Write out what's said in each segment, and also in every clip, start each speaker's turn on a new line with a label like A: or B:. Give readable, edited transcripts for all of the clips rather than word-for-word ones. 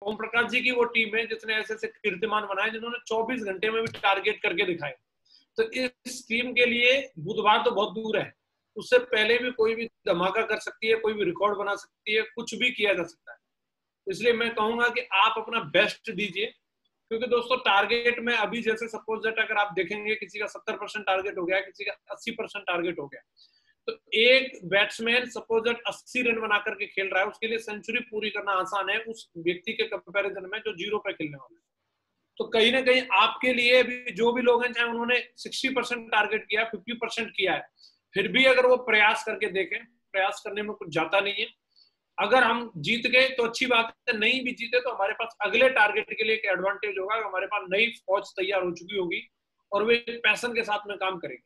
A: ओम प्रकाश जी की वो टीम है जिसने ऐसे ऐसे कीर्तिमान बनाए, जिन्होंने 24 घंटे में भी टारगेट करके दिखाए। तो इस टीम के लिए बुधवार तो बहुत दूर है, उससे पहले भी कोई भी धमाका कर सकती है, कोई भी रिकॉर्ड बना सकती है, कुछ भी किया जा सकता है। इसलिए मैं कहूंगा कि आप अपना बेस्ट दीजिए, क्योंकि दोस्तों टारगेट में अभी जैसे सपोज दैट अगर आप देखेंगे किसी का 70% टारगेट हो गया, किसी का 80% टारगेट हो गया, तो एक बैट्समैन सपोज दैट 80 रन बना करके खेल रहा है, उसके लिए सेंचुरी पूरी करना आसान है उस व्यक्ति के कंपैरिजन में जो 0 पे खेलने वाला है। तो कहीं ना कहीं आपके लिए भी जो भी लोग हैं, चाहे उन्होंने 60% टारगेट किया, 50% किया है, फिर भी अगर वो प्रयास करके देखें, प्रयास करने में कुछ जाता नहीं है। अगर हम जीत गए तो अच्छी बात है, नहीं भी जीते तो हमारे पास अगले टारगेट के लिए एक एडवांटेज होगा, हमारे पास नई फौज तैयार हो चुकी होगी और वे पैशन के साथ में काम करेंगे,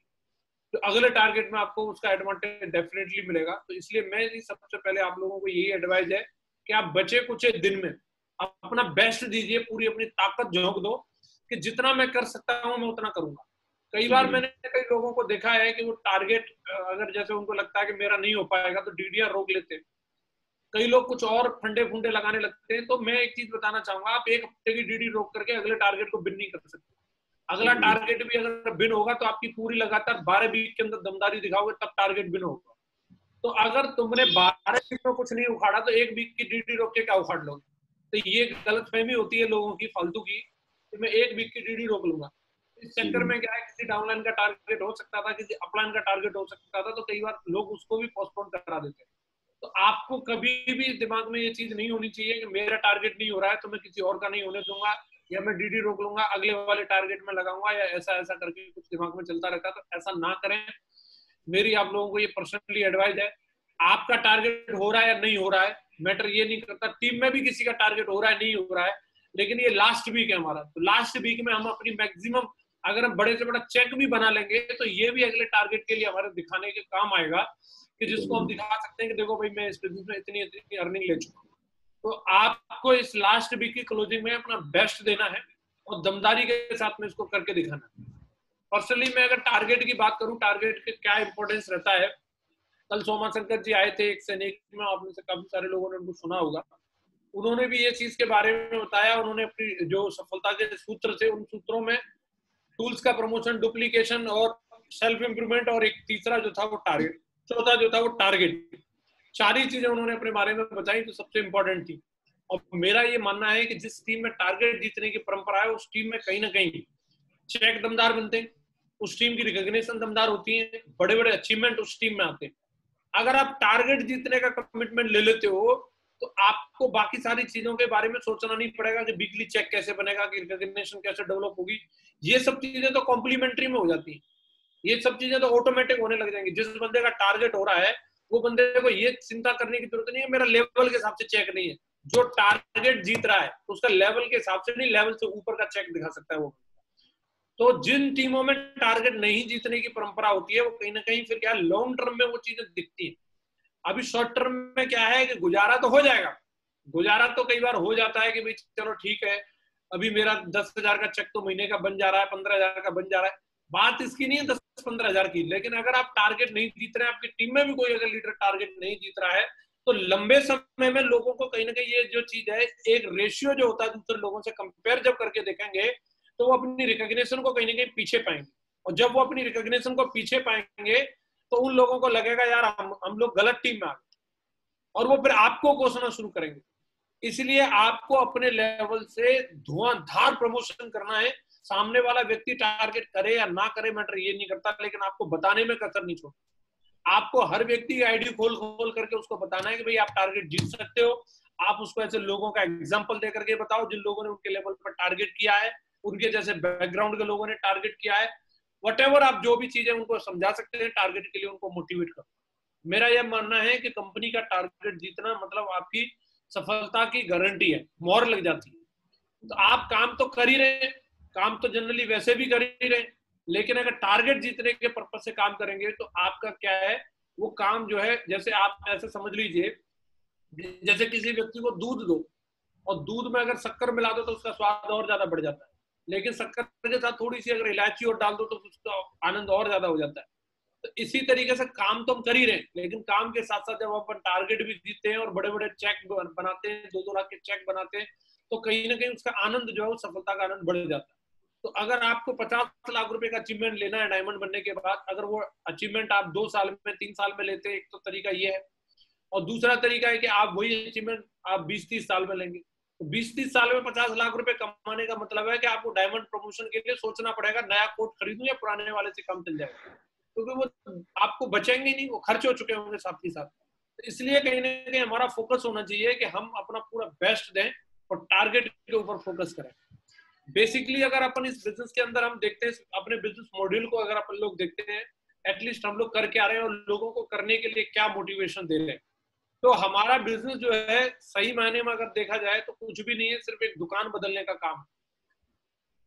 A: तो अगले टारगेट में आपको उसका एडवांटेज डेफिनेटली मिलेगा। तो इसलिए मेरी सबसे पहले आप लोगों को यही एडवाइस है कि आप बचे कुछ दिन में अपना बेस्ट दीजिए, पूरी अपनी ताकत झोंक दो कि जितना मैं कर सकता हूं मैं उतना करूंगा। कई बार मैंने कई लोगों को देखा है कि वो टारगेट अगर जैसे उनको लगता है कि मेरा नहीं हो पाएगा तो डीडीआर रोक लेते हैं, कई लोग कुछ और फंडे फुंडे लगाने लगते हैं। तो मैं एक चीज बताना चाहूंगा, आप एक हफ्ते की डीडी रोक करके अगले टारगेट को बिन नहीं कर सकते। अगला टारगेट भी अगर बिन होगा तो आपकी पूरी लगातार 12 वीक के अंदर दमदारी दिखाओगे तब टारगेट बिन होगा। तो अगर तुमने 12 वीक में कुछ नहीं उखाड़ा तो एक वीक की डीडी रोक के क्या उखाड़ लोगे? तो ये गलतफहमी होती है लोगों की फालतू की कि मैं एक वीक की डीडी रोक लूंगा। इस चक्कर में क्या है, किसी डाउनलाइन का टारगेट हो सकता था, किसी अपलाइन का टारगेट हो सकता था, तो कई बार लोग उसको भी पोस्टपोन करा देते हैं। तो आपको कभी भी दिमाग में ये चीज नहीं होनी चाहिए कि मेरा टारगेट नहीं हो रहा है तो मैं किसी और का नहीं होने दूंगा, या मैं डीडी रोक लूंगा अगले वाले टारगेट में लगाऊंगा, या ऐसा ऐसा करके कुछ दिमाग में चलता रहता है। तो ऐसा ना करें, मेरी आप लोगों को ये पर्सनली एडवाइस है। आपका टारगेट हो रहा है या नहीं हो रहा है मैटर ये नहीं करता, टीम में भी किसी का टारगेट हो रहा है नहीं हो रहा है, लेकिन ये लास्ट वीक है हमारा, तो लास्ट वीक में हम अपनी मैक्सिमम अगर हम बड़े से बड़ा चेक भी बना लेंगे तो ये भी अगले टारगेट के लिए हमारे दिखाने के काम आएगा, कि जिसको हम दिखा सकते हैं कि देखो भाई मैं इस बिजनेस में इतनी इतनी अर्निंग ले चुका हूँ। तो आपको इस लास्ट वीक की क्लोजिंग में अपना बेस्ट देना है और दमदारी के साथ में इसको करके दिखाना है। पर्सनली मैं अगर टारगेट की बात करूं, टारगेट के क्या इंपॉर्टेंस रहता है, कल सोमा शंकर जी आए थे एक सैनिक में, आपने से काफी सारे लोगों ने उनको सुना होगा, उन्होंने भी ये चीज के बारे में बताया। उन्होंने अपनी जो सफलता के सूत्र थे उन सूत्रों में टूल्स का प्रमोशन, डुप्लीकेशन और सेल्फ इंप्रूवमेंट, और एक तीसरा जो था वो टारगेट, चौथा जो था वो टारगेट, चार ही चीजें उन्होंने अपने बारे में बताई जो सबसे इंपॉर्टेंट थी। और मेरा ये मानना है कि जिस टीम में टारगेट जीतने की परंपरा है उस टीम में कहीं ना कहीं चेक दमदार बनते हैं, उस टीम की रिकॉग्निशन दमदार होती है, बड़े बड़े अचीवमेंट उस टीम में आते हैं। अगर आप टारगेट जीतने का कमिटमेंट ले लेते हो तो आपको बाकी सारी चीजों के बारे में सोचना नहीं पड़ेगा कि वीकली चेक कैसे बनेगा, कि रिकॉग्निशन कैसे डेवलप होगी। ये सब चीजें तो कॉम्प्लीमेंट्री में हो जाती है, ये सब चीजें तो ऑटोमेटिक होने लग जाएंगी। जिस बंदे का टारगेट हो रहा है वो बंदे को ये चिंता करने की जरूरत नहीं है मेरा लेवल के हिसाब से चेक नहीं है। जो टारगेट जीत रहा है उसका लेवल के हिसाब से नहीं, लेवल से ऊपर का चेक दिखा सकता है वो। तो जिन टीमों में टारगेट नहीं जीतने की परंपरा होती है वो कहीं ना कहीं फिर क्या लॉन्ग टर्म में वो चीजें दिखती है। अभी शॉर्ट टर्म में क्या है कि गुजारा तो हो जाएगा, गुजारा तो कई बार हो जाता है कि भाई चलो ठीक है, अभी मेरा 10,000 का चेक तो महीने का बन जा रहा है, 15,000 का बन जा रहा है, बात इसकी नहीं है 10-15,000 की। लेकिन अगर आप टारगेट नहीं जीत रहे हैं, आपकी टीम में भी कोई अगर लीडर टारगेट नहीं जीत रहा है, तो लंबे समय में लोगों को कहीं ना कहीं ये जो चीज है, एक रेशियो जो होता है दूसरे लोगों से कंपेयर जब करके देखेंगे तो वो अपनी रिकॉग्निशन को कहीं ना कहीं पीछे पाएंगे। और जब वो अपनी रिकॉग्निशन को पीछे पाएंगे तो उन लोगों को लगेगा यार हम लोग गलत टीम में आ गए, और वो फिर आपको कोसना शुरू करेंगे। इसलिए आपको अपने लेवल से धुआंधार प्रमोशन करना है। सामने वाला व्यक्ति टारगेट करे या ना करे मैटर ये नहीं करता, लेकिन आपको बताने में कसर नहीं छोड़ना। आपको हर व्यक्ति की आईडी खोल खोल करके उसको बताना है कि भाई आप टारगेट जीत सकते हो। आप उसको ऐसे लोगों का एग्जाम्पल दे करके बताओ जिन लोगों ने उनके लेवल पर टारगेट किया है, उनके जैसे बैकग्राउंड के लोगों ने टारगेट किया है, वटेवर आप जो भी चीजें उनको समझा सकते हैं टारगेट के लिए उनको मोटिवेट करो। मेरा यह मानना है कि कंपनी का टारगेट जीतना मतलब आपकी सफलता की गारंटी है, मोहर लग जाती है। तो आप काम तो कर ही रहे हैं, काम तो जनरली वैसे भी कर ही रहे हैं, लेकिन अगर टारगेट जीतने के पर्पज से काम करेंगे तो आपका क्या है, वो काम जो है, जैसे आप ऐसे समझ लीजिए जैसे किसी व्यक्ति को दूध दो और दूध में अगर शक्कर मिला दो तो उसका स्वाद और ज्यादा बढ़ जाता है, लेकिन शक्कर के साथ थोड़ी सी अगर इलायची और डाल दो तो उसका आनंद और ज्यादा हो जाता है। तो इसी तरीके से काम तो हम कर ही रहे हैं, लेकिन काम के साथ साथ जब अपन टारगेट भी जीतते हैं और बड़े बड़े चेक बनाते हैं, 2-2 लाख के चेक बनाते हैं, तो कहीं ना कहीं उसका आनंद जो है वो सफलता का आनंद बढ़ जाता है। तो अगर आपको 50 लाख रुपए का अचीवमेंट लेना है डायमंड बनने के बाद, अगर वो अचीवमेंट आप 2 साल में 3 साल में लेते हैं, एक तो तरीका ये है, और दूसरा तरीका है कि आप वही अचीवमेंट आप 20-30 साल में लेंगे। तो 20-30 साल में 50 लाख रुपए कमाने का मतलब है कि आपको डायमंड प्रमोशन के लिए सोचना पड़ेगा नया कोट खरीदूं या पुराने वाले से काम चल जाएगा, क्योंकि वो आपको बचेंगे नहीं, वो खर्च हो चुके होंगे साथ ही साथ। तो इसलिए कहीं ना कहीं हमारा फोकस होना चाहिए कि हम अपना पूरा बेस्ट दें और टारगेट के ऊपर फोकस करें। बेसिकली अगर अपन इस बिजनेस के अंदर हम देखते हैं, अपने बिजनेस मॉड्यूल को अगर अपन लोग देखते हैं, एटलीस्ट हम लोग करके आ रहे हैं और लोगों को करने के लिए क्या मोटिवेशन दे रहे हैं, तो हमारा बिजनेस जो है सही मायने में अगर देखा जाए तो कुछ भी नहीं है, सिर्फ एक दुकान बदलने का काम है।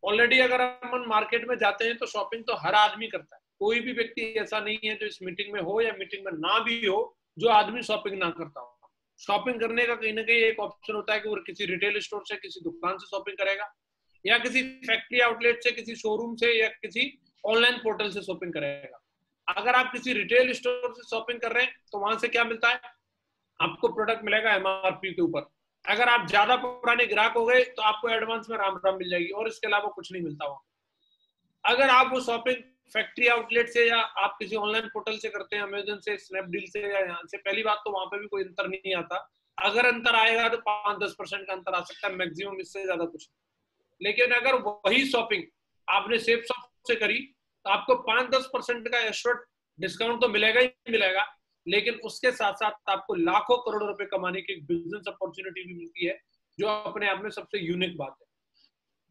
A: ऑलरेडी अगर हम मार्केट में जाते हैं तो शॉपिंग तो हर आदमी करता है, कोई भी व्यक्ति ऐसा नहीं है जो इस मीटिंग में हो या मीटिंग में ना भी हो जो आदमी शॉपिंग ना करता हो। शॉपिंग करने का कहीं ना कहीं एक ऑप्शन होता है कि वो किसी रिटेल स्टोर से, किसी दुकान से शॉपिंग करेगा, या किसी फैक्ट्री आउटलेट से, किसी शोरूम से, या किसी ऑनलाइन पोर्टल से शॉपिंग करेगा। अगर आप किसी रिटेल स्टोर से शॉपिंग कर रहे हैं तो वहां से क्या मिलता है, आपको प्रोडक्ट मिलेगा एमआरपी के ऊपर। अगर आप ज्यादा पुराने ग्राहक हो गए तो आपको एडवांस में राम राम मिल जाएगी, और इसके अलावा कुछ नहीं मिलता वहां। अगर आप वो शॉपिंग फैक्ट्री आउटलेट से या आप किसी ऑनलाइन पोर्टल से करते हैं, अमेजन से, स्नैपडील से या यहाँ से, पहली बात तो वहां पे भी कोई अंतर नहीं आता। अगर अंतर आएगा तो 5-10% का अंतर आ सकता है, मैक्सिमम, इससे ज्यादा कुछ नहीं। लेकिन अगर वही शॉपिंग आपने सेफ शॉप से करी तो आपको 5-10% का एश्योर्ड डिस्काउंट तो मिलेगा ही मिलेगा, लेकिन उसके साथ साथ आपको लाखों करोड़ों रुपए कमाने की एक बिजनेस अपॉर्चुनिटी भी मिलती है, जो अपने आप में सबसे यूनिक बात है।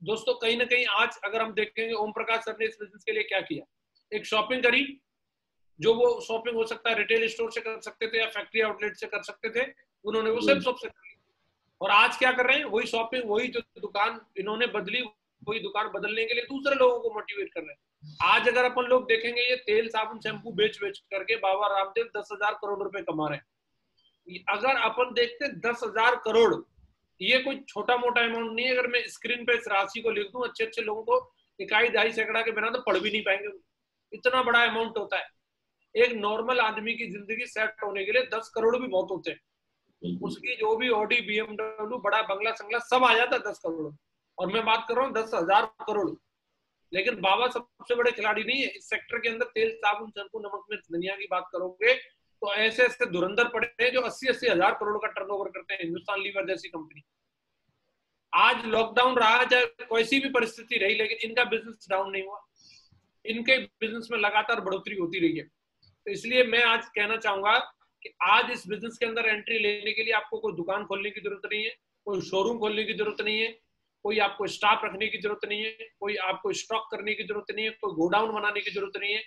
A: दोस्तों कहीं ना कहीं आज अगर हम देखेंगे ओम प्रकाश सर ने इस बिजनेस के लिए क्या किया, एक शॉपिंग करी, जो वो शॉपिंग हो सकता है रिटेल स्टोर से कर सकते थे या फैक्ट्री आउटलेट से कर सकते थे, उन्होंने वो सिर्फ सबसे कर ली। और आज क्या कर रहे हैं, वही शॉपिंग, वही जो दुकान इन्होंने बदली, वही दुकान बदलने के लिए दूसरे लोगों को मोटिवेट कर रहे हैं। आज अगर अपन लोग देखेंगे, ये तेल साबुन शैम्पू बेच बेच करके बाबा रामदेव 10,000 करोड़ रुपए कमा रहे हैं। अगर अपन देखते 10,000 करोड़, ये कोई छोटा मोटा अमाउंट नहीं है। अगर मैं स्क्रीन पे इस राशि को लिख दूं, अच्छे अच्छे लोगों को इकाई दहाई सैकड़ा के बिना तो पढ़ भी नहीं पाएंगे, इतना बड़ा अमाउंट होता है। एक नॉर्मल आदमी की जिंदगी सेट होने के लिए 10 करोड़ भी बहुत होते हैं। उसकी जो भी ऑडी, बीएमडब्ल्यू, बड़ा बंगला संगला सब आ जाता है 10 करोड़, और मैं बात कर रहा हूँ 10,000 करोड़। लेकिन बाबा सबसे बड़े खिलाड़ी नहीं है इस सेक्टर के अंदर। तेल साबुन शैम्पू नमक मिर्च धनिया की बात करोगे तो ऐसे ऐसे धुरंधर पड़े हैं जो 80-80 हजार करोड़ का टर्नओवर करते हैं। हिंदुस्तान लीवर जैसी कंपनी, आज लॉकडाउन रहा, चाहे कोई भी परिस्थिति रही, लेकिन इनका बिजनेस डाउन नहीं हुआ, इनके बिजनेस में लगातार बढ़ोतरी होती रही है। तो इसलिए मैं आज कहना चाहूंगा कि आज इस बिजनेस के अंदर एंट्री लेने के लिए आपको कोई दुकान खोलने की जरूरत नहीं है, कोई शोरूम खोलने की जरूरत नहीं है, कोई आपको स्टाफ रखने की जरूरत नहीं है, कोई आपको स्टॉक करने की जरूरत नहीं है, कोई गोडाउन बनाने की जरूरत नहीं है।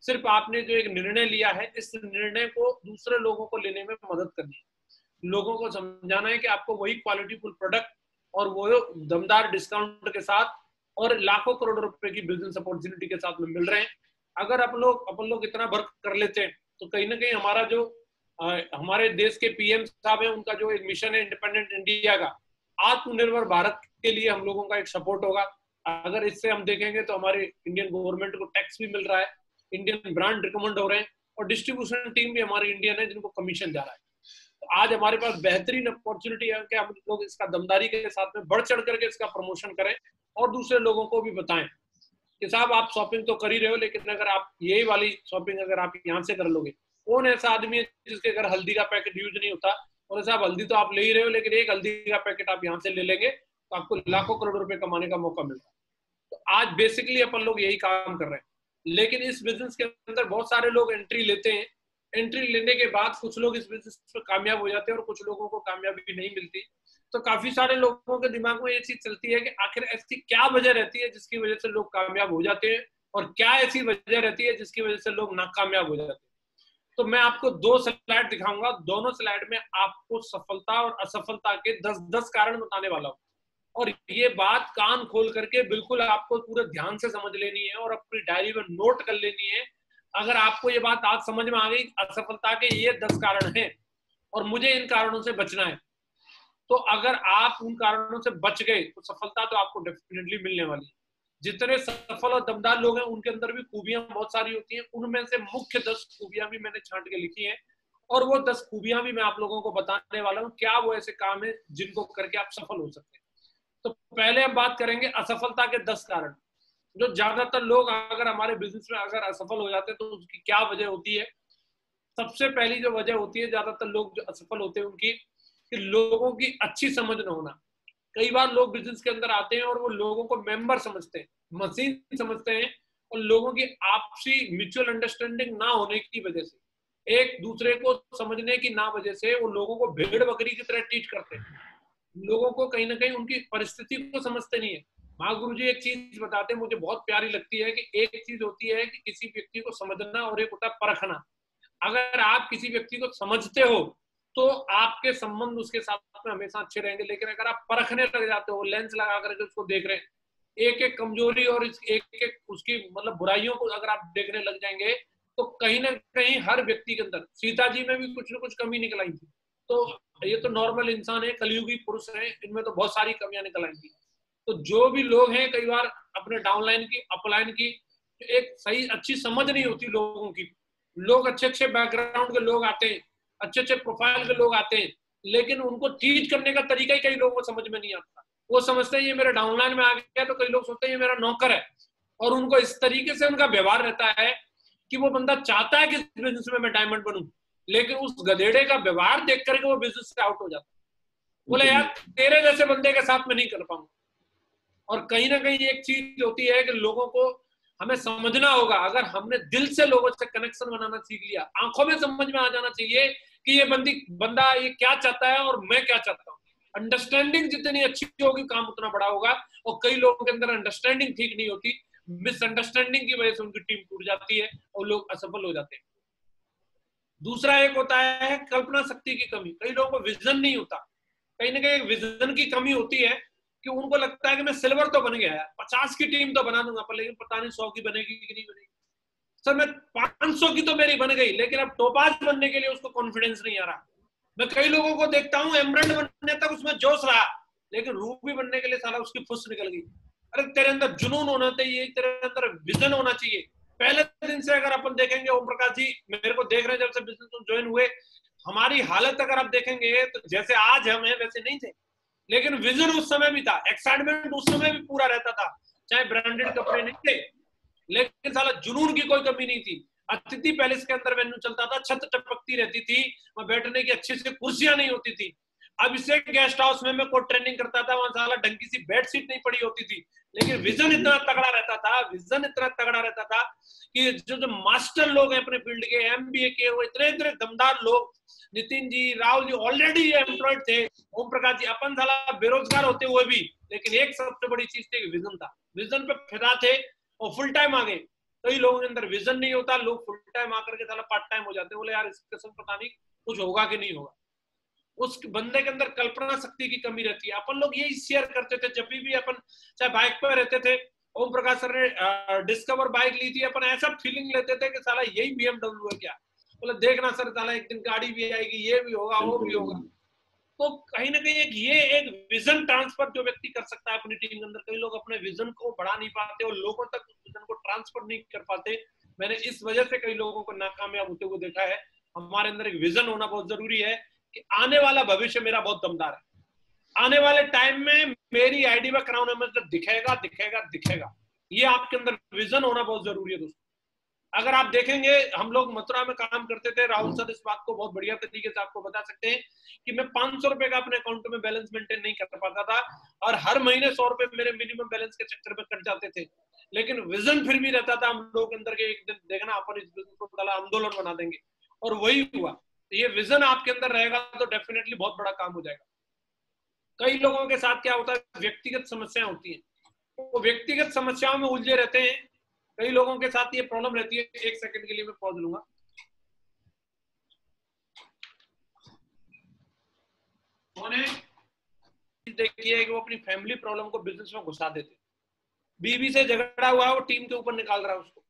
A: सिर्फ आपने जो एक निर्णय लिया है, इस निर्णय को दूसरे लोगों को लेने में मदद करनी है। लोगों को समझाना है कि आपको वही क्वालिटीफुल प्रोडक्ट और वो दमदार डिस्काउंट के साथ और लाखों करोड़ रुपए की बिजनेस अपॉर्चुनिटी के साथ में मिल रहे हैं। अगर अपन लोग इतना वर्क कर लेते हैं तो कहीं ना कहीं हमारा जो हमारे देश के पीएम साहब है, उनका जो एक मिशन है इंडिपेंडेंट इंडिया का, आत्मनिर्भर भारत के लिए हम लोगों का एक सपोर्ट होगा। अगर इससे हम देखेंगे तो हमारे इंडियन गवर्नमेंट को टैक्स भी मिल रहा है, इंडियन ब्रांड रिकमेंड हो रहे हैं, और डिस्ट्रीब्यूशन टीम भी हमारी इंडियन है जिनको कमीशन जा रहा है। तो आज हमारे पास बेहतरीन अपॉर्चुनिटी है कि हम लोग इसका दमदारी के साथ में बढ़ चढ़ करके इसका प्रमोशन करें और दूसरे लोगों को भी बताएं कि साहब आप शॉपिंग तो कर ही रहे हो, लेकिन अगर आप यही वाली शॉपिंग अगर आप यहाँ से कर लोगे, कौन ऐसा आदमी है जिसके घर हल्दी का पैकेट यूज नहीं होता, और साहब हल्दी तो आप ले ही रहे हो, लेकिन एक हल्दी का पैकेट आप यहाँ से ले लेंगे तो आपको लाखों करोड़ रुपए कमाने का मौका मिलता है। तो आज बेसिकली अपन लोग यही काम कर रहे हैं। लेकिन इस बिजनेस के अंदर बहुत सारे लोग एंट्री लेते हैं, एंट्री लेने के बाद कुछ लोग इस बिजनेस में कामयाब हो जाते हैं और कुछ लोगों को कामयाबी नहीं मिलती। तो काफी सारे लोगों के दिमाग में ये चीज चलती है कि आखिर ऐसी क्या वजह रहती है जिसकी वजह से लोग कामयाब हो जाते हैं, और क्या ऐसी वजह रहती है जिसकी वजह से लोग नाकामयाब हो जाते हैं। तो मैं आपको 2 स्लाइड दिखाऊंगा, दोनों स्लाइड में आपको सफलता और असफलता के 10 कारण बताने वाला हूं, और ये बात कान खोल करके बिल्कुल आपको पूरे ध्यान से समझ लेनी है और अपनी डायरी में नोट कर लेनी है। अगर आपको ये बात आज समझ में आ गई, असफलता के ये 10 कारण हैं और मुझे इन कारणों से बचना है, तो अगर आप उन कारणों से बच गए तो सफलता तो आपको डेफिनेटली मिलने वाली है। जितने सफल और दमदार लोग हैं उनके अंदर भी खूबियां बहुत सारी होती हैं, उनमें से मुख्य 10 खूबियां भी मैंने छांट के लिखी हैं, और वो 10 खूबियां भी मैं आप लोगों को बताने वाला हूं। क्या वो ऐसे काम है जिनको करके आप सफल हो सकते हैं। तो पहले हम बात करेंगे असफलता के 10 कारण। जो ज्यादातर लोग अगर हमारे बिजनेस में अगर असफल हो जाते हैं तो उसकी क्या वजह होती है। सबसे पहली जो वजह होती है ज्यादातर लोग जो असफल होते हैं उनकी, कि लोगों की अच्छी समझ न होना। कई बार लोग बिजनेस के अंदर आते हैं और वो लोगों को मेंबर समझते हैं, मशीन समझते हैं, और लोगों की आपसी म्यूचुअल अंडरस्टैंडिंग ना होने की वजह से, एक दूसरे को समझने की ना वजह से वो लोगों को भेड़ बकरी की तरह ट्रीट करते हैं। लोगों को कहीं ना कहीं उनकी परिस्थिति को समझते नहीं है। महागुरु जी एक चीज बताते हैं, मुझे बहुत प्यारी लगती है, कि एक चीज होती है कि किसी व्यक्ति को समझना और एक होता है परखना। अगर आप किसी व्यक्ति को समझते हो तो आपके संबंध उसके साथ में हमेशा अच्छे रहेंगे, लेकिन अगर आप परखने लग जाते हो, लेंस लगा करके उसको देख रहे हैं, एक एक कमजोरी और एक एक उसकी मतलब बुराइयों को अगर आप देखने लग जाएंगे, तो कहीं ना कहीं हर व्यक्ति के अंदर, सीता जी में भी कुछ ना कुछ कमी निकल आई थी। तो ये तो नॉर्मल इंसान है, कलयुगी पुरुष है, इनमें तो बहुत सारी कमियां निकल आई थी। तो जो भी लोग हैं कई बार अपने डाउनलाइन की अपलाइन की एक सही अच्छी समझ नहीं होती लोगों की। लोग अच्छे अच्छे बैकग्राउंड के लोग आते हैं, अच्छे अच्छे प्रोफाइल के लोग आते हैं, लेकिन उनको टीच करने का तरीका ही कई लोगों को समझ में नहीं आता। वो समझते हैं ये मेरे डाउनलाइन में आ गया, तो कई लोग सोचते हैं ये मेरा नौकर है, और उनको इस तरीके से उनका व्यवहार रहता है कि वो बंदा चाहता है कि बिजनेस में मैं डायमंड बनूं, लेकिन उस गधेड़े का व्यवहार देख करके वो बिजनेस से आउट हो जाता है। बोले यार तेरे जैसे बंदे के साथ में नहीं कर पाऊंगा। और कहीं ना कहीं एक चीज होती है कि लोगों को हमें समझना होगा। अगर हमने दिल से लोगों से कनेक्शन बनाना सीख लिया, आंखों में समझ में आ जाना चाहिए कि ये बंदा ये क्या चाहता है और मैं क्या चाहता हूँ। अंडरस्टैंडिंग जितनी अच्छी होगी काम उतना बड़ा होगा। और कई लोगों के अंदर अंडरस्टैंडिंग ठीक नहीं होती, मिसअंडरस्टैंडिंग की वजह से उनकी टीम टूट जाती है और लोग असफल हो जाते हैं। दूसरा एक होता है कल्पना शक्ति की कमी। कई लोगों को विजन नहीं होता, कहीं ना कहीं विजन की कमी होती है कि उनको लगता है कि मैं सिल्वर तो बन गया है, 50 की टीम तो बना दूंगा, पर लेकिन पता नहीं 100 की बनेगी कि नहीं बनेगी। सर मैं 500 की तो मेरी बन गई, लेकिन अब टोपाज बनने के लिए उसको कॉन्फिडेंस नहीं आ रहा। मैं कई लोगों को देखता हूँ एमरल्ड बनने तक उसमें जोश रहा, लेकिन रूबी बनने के लिए साला उसकी फुस निकल गई। अरे तेरे अंदर जुनून होना चाहिए, तेरे अंदर विजन होना चाहिए। पहले दिन से अगर अपन देखेंगे, ओम प्रकाश जी मेरे को देख रहे हैं जब से बिजनेस में ज्वाइन हुए, हमारी हालत अगर आप देखेंगे तो जैसे आज हम हैं वैसे नहीं थे, लेकिन विजन उस समय भी था, एक्साइटमेंट उस समय भी पूरा रहता था। चाहे ब्रांडेड कपड़े नहीं थे, लेकिन साला जुनून की कोई कमी नहीं थी। अतिथि पैलेस के अंदर मेन्यू चलता था, छत टपकती रहती थी, वहां बैठने की अच्छी से कुर्सियां नहीं होती थी। अब इसे गेस्ट हाउस में मैं कोई ट्रेनिंग करता था, वहां साला ढंगी सी बेड सीट नहीं पड़ी होती थी, लेकिन विजन इतना तगड़ा रहता था, विजन इतना तगड़ा रहता था कि जो मास्टर लोग हैं अपने फील्ड के, एमबीए के, वो इतने इतने दमदार लोग, नितिन जी, राहुल जी ऑलरेडी एम्प्लॉयड थे, ओम प्रकाश जी अपन साला बेरोजगार होते हुए भी, लेकिन एक सबसे बड़ी चीज थी विजन था। विजन पे फिदा थे और फुल टाइम आ गए। कई लोगों के अंदर विजन नहीं होता, लोग फुल टाइम आकर के साला पार्ट टाइम हो जाते हैं। बोले यार इसके सब पता नहीं कुछ होगा कि नहीं होगा। उस बंदे के अंदर कल्पना शक्ति की कमी रहती है। अपन लोग यही शेयर करते थे जब भी अपन चाहे बाइक पर रहते थे। ओम प्रकाश सर ने डिस्कवर बाइक ली थी, अपन ऐसा फीलिंग लेते थे कि साला यही बीएमडब्ल्यू है क्या। बोले देखना सर साला एक दिन गाड़ी भी आएगी, ये भी होगा वो भी होगा। तो कहीं ना कहीं एक विजन ट्रांसफर जो व्यक्ति कर सकता है अपनी टीम के अंदर, कई लोग अपने विजन को बढ़ा नहीं पाते और लोगों तक उस विजन को ट्रांसफर नहीं कर पाते। मैंने इस वजह से कई लोगों को नाकामयाब होते हुए देखा है। हमारे अंदर एक विजन होना बहुत जरूरी है कि आने वाला भविष्य मेरा बहुत दमदार है, आने वाले टाइम में मेरी आईडी में क्राउन एम्बेसडर दिखेगा दिखेगा दिखेगा। ये आपके अंदर विजन होना बहुत जरूरी है दोस्तों। अगर आप देखेंगे हम लोग मथुरा में काम करते थे, राहुल सर इस बात को बहुत बढ़िया तरीके से आपको बता सकते हैं कि मैं 500 रुपए का अपने अकाउंट में बैलेंस मेंटेन नहीं कर पाता था, और हर महीने 100 रुपए मेरे मिनिमम बैलेंस के चक्कर में कट जाते थे। लेकिन विजन फिर भी रहता था हम लोग के अंदर के, एक दिन देखना अपन इस बिजनेस को साला आंदोलन बना देंगे, और वही हुआ। ये विजन आपके अंदर रहेगा तो डेफिनेटली बहुत बड़ा काम हो जाएगा। कई लोगों के साथ क्या होता है, व्यक्तिगत समस्याएं होती हैं, वो व्यक्तिगत समस्याओं में उलझे रहते हैं। कई लोगों के साथ ये प्रॉब्लम रहती है। एक सेकंड के लिए मैं पॉज लूंगा। देखिए कि वो अपनी फैमिली प्रॉब्लम को बिजनेस में घुसा देते। बीवी से झगड़ा हुआ, वो टीम के ऊपर निकाल रहा है उसको,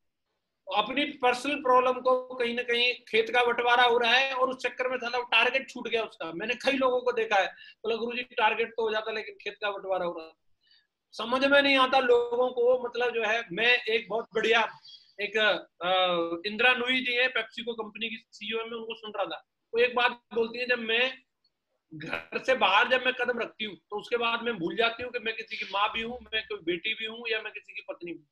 A: अपनी पर्सनल प्रॉब्लम को कहीं ना कहीं खेत का बंटवारा हो रहा है, और उस चक्कर में साला टारगेट छूट गया उसका। मैंने कई लोगों को देखा है, बोला गुरुजी टारगेट तो हो जाता लेकिन खेत का बंटवारा हो रहा है। समझ में नहीं आता लोगों को। मतलब जो है, मैं एक बहुत बढ़िया एक इंदिरा नूई जी है, पेप्सिको कंपनी की सीईओ है, मैं उनको सुन रहा था। वो एक बात बोलती है, जब मैं घर से बाहर जब मैं कदम रखती हूँ तो उसके बाद मैं भूल जाती हूँ कि मैं किसी की माँ भी हूँ, मैं कोई बेटी भी हूँ, या मैं किसी की पत्नी भी हूँ।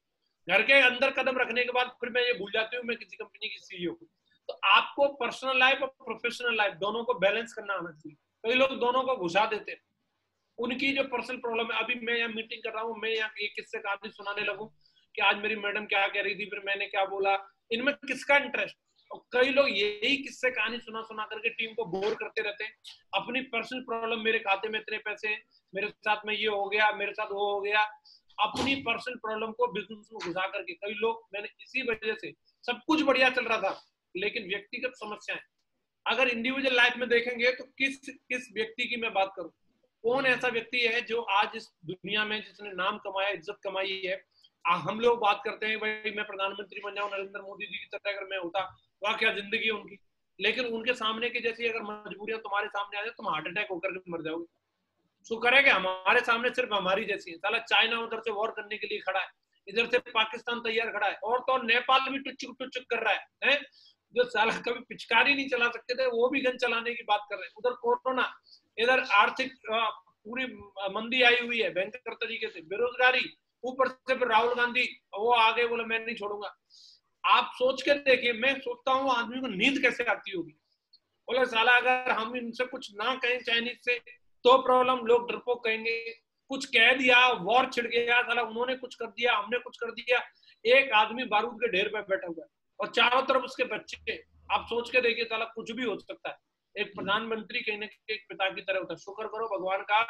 A: घर के अंदर कदम रखने के बाद फिर मैं ये भूल जाती हूँ मैं किसी कंपनी की सीईओ हूँ। तो आपको पर्सनल लाइफ और प्रोफेशनल लाइफ दोनों को बैलेंस करना आना चाहिए। कई लोग दोनों को घुसा देते हैं। उनकी जो पर्सनल प्रॉब्लम है, अभी मैं यहाँ मीटिंग कर रहा हूँ, मैं यहाँ एक किस्से कहानी सुनाने लगूं कि आज मेरी मैडम क्या कह रही थी, फिर मैंने क्या बोला, इनमें किसका इंटरेस्ट? और कई लोग यही किस्से कहानी सुना सुना करके टीम को बोर करते रहते हैं। अपनी पर्सनल प्रॉब्लम, मेरे खाते में इतने पैसे हैं, मेरे साथ में ये हो गया, मेरे साथ वो हो गया, अपनी पर्सनल प्रॉब्लम को बिजनेस में घुसा करके कई लोग, मैंने इसी वजह से, सब कुछ बढ़िया चल रहा था लेकिन व्यक्तिगत समस्याएं, अगर इंडिविजुअल लाइफ में देखेंगे तो किस किस व्यक्ति की मैं बात करूं, कौन ऐसा व्यक्ति है जो आज इस दुनिया में जिसने नाम कमाया, इज्जत कमाई है। हम लोग बात करते हैं भाई मैं प्रधानमंत्री बन जाऊं नरेंद्र मोदी जी की तरह अगर मैं होता, वाह क्या जिंदगी है उनकी, लेकिन उनके सामने की जैसी अगर मजबूरियां तुम्हारे सामने आ जाए, तुम हार्ट अटैक होकर के मर जाओगे। शुक्र है कि हमारे सामने सिर्फ हमारी जैसी है। साला चाइना उधर से वॉर करने के लिए खड़ा है, इधर से पाकिस्तान तैयार खड़ा है, और तो नेपाल भी टुचुक टुचुक कर रहा है? जो साला कभी पिचकारी नहीं चला सकते थे वो भी गन चलाने की बात कर रहे हैं। उधर कोरोना, इधर आर्थिक पूरी मंदी आई हुई है भयंकर तरीके से, बेरोजगारी, ऊपर से फिर राहुल गांधी वो आगे बोले मैं नहीं छोड़ूंगा। आप सोच के देखिए, मैं सोचता हूँ आदमी को नींद कैसे आती होगी। बोले साला अगर हम इनसे कुछ ना कहें चाइनीज से तो प्रॉब्लम, लोग डरपोक कहेंगे, कुछ कह दिया वॉर छिड़ गया, साला उन्होंने कुछ कर दिया, हमने कुछ कर दिया। एक आदमी बारूद के ढेर पे बैठा हुआ है और चारों तरफ उसके बच्चे। आप सोच के देखिए साला कुछ भी हो सकता है। एक प्रधानमंत्री कहने के एक पिता की तरह होता है। शुक्र करो भगवान का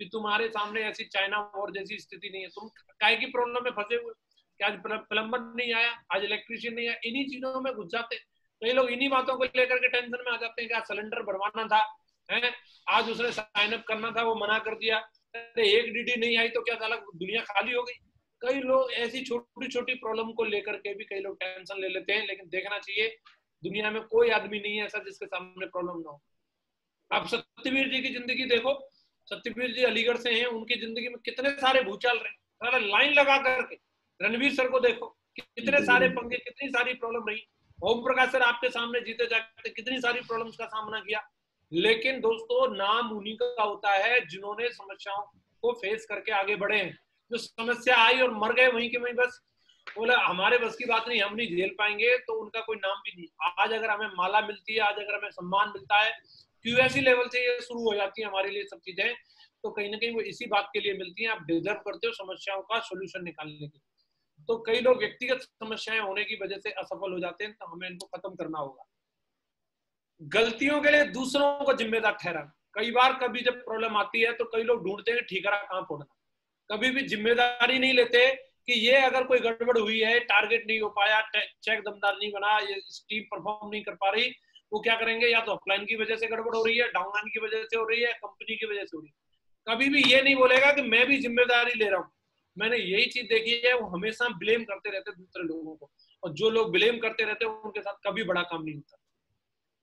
A: कि तुम्हारे सामने ऐसी चाइना वॉर जैसी स्थिति नहीं है। तुम काय की प्रॉब्लम में फंसे हुए कि आज प्लम्बर नहीं आया, आज इलेक्ट्रिशियन नहीं आया, इन्हीं चीजों में घुस जाते। कई लोग इन्हीं बातों को लेकर के टेंशन में आ जाते हैं कि आज सिलेंडर भरवाना था, है आज उसने साइन अप करना था वो मना कर दिया, एक डीडी नहीं आई तो क्या साला दुनिया खाली हो गई। कई लोग ऐसी छोटी छोटी प्रॉब्लम को लेकर के भी कई लोग टेंशन ले लेते हैं, लेकिन देखना चाहिए दुनिया में कोई आदमी नहीं है ऐसा जिसके सामने प्रॉब्लम ना हो। आप सत्यवीर जी की जिंदगी देखो, सत्यवीर जी अलीगढ़ से हैं, उनकी जिंदगी में कितने सारे भूचाल रहे, लाइन लगा करके। रणवीर सर को देखो, कितने सारे पंगे, कितनी सारी प्रॉब्लम रही। ओम प्रकाश सर आपके सामने जीते जाते, कितनी सारी प्रॉब्लम्स का सामना किया। लेकिन दोस्तों नाम उन्हीं का होता है जिन्होंने समस्याओं को फेस करके आगे बढ़े हैं। जो समस्या आई और मर गए वहीं के वहीं, बस बोला हमारे बस की बात नहीं, हम नहीं झेल पाएंगे, तो उनका कोई नाम भी नहीं। आज अगर हमें माला मिलती है, आज अगर हमें सम्मान मिलता है, क्यूएससी लेवल से ये शुरू हो जाती है हमारे लिए सब चीजें, तो कहीं ना कहीं वो इसी बात के लिए मिलती है, आप डिजर्व करते हो समस्याओं का सोल्यूशन निकालने के। तो कई लोग व्यक्तिगत समस्याएं होने की वजह से असफल हो जाते हैं, तो हमें इनको खत्म करना होगा। गलतियों के लिए दूसरों को जिम्मेदार ठहराना। कई बार कभी जब प्रॉब्लम आती है तो कई लोग ढूंढते हैं ठीकरा कहां फोड़ना, कभी भी जिम्मेदारी नहीं लेते कि ये अगर कोई गड़बड़ हुई है, टारगेट नहीं हो पाया, चेक दमदार नहीं बना, ये टीम परफॉर्म नहीं कर पा रही, वो क्या करेंगे, या तो ऑफलाइन की वजह से गड़बड़ हो रही है, डाउनलाइन की वजह से हो रही है, कंपनी की वजह से हो रही है। कभी भी ये नहीं बोलेगा कि मैं भी जिम्मेदारी ले रहा हूँ। मैंने यही चीज देखी है, वो हमेशा ब्लेम करते रहते दूसरे लोगों को, और जो लोग ब्लेम करते रहते हैं उनके साथ कभी बड़ा काम नहीं होता।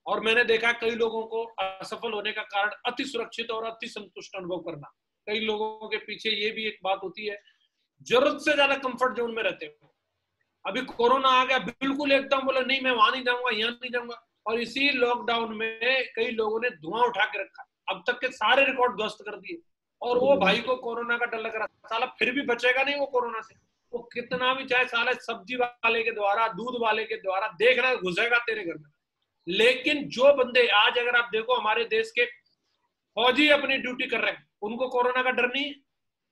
A: और मैंने देखा कई लोगों को असफल होने का कारण अति सुरक्षित और अति संतुष्ट अनुभव करना। कई लोगों के पीछे ये भी एक बात होती है, जरूरत से ज्यादा कंफर्ट जोन में रहते हो। अभी कोरोना आ गया, बिल्कुल एकदम बोला नहीं मैं वहां नहीं जाऊंगा, यहाँ नहीं जाऊंगा, और इसी लॉकडाउन में कई लोगों ने धुआं उठा के रखा, अब तक के सारे रिकॉर्ड ध्वस्त कर दिए। और वो भाई को कोरोना का डर लग रहा, साला फिर भी बचेगा नहीं वो कोरोना से, वो कितना भी चाहे साला सब्जी वाले के द्वारा, दूध वाले के द्वारा देखना घुसेगा तेरे घर में। लेकिन जो बंदे आज अगर आप देखो हमारे देश के फौजी अपनी ड्यूटी कर रहे हैं, उनको कोरोना का डर नहीं,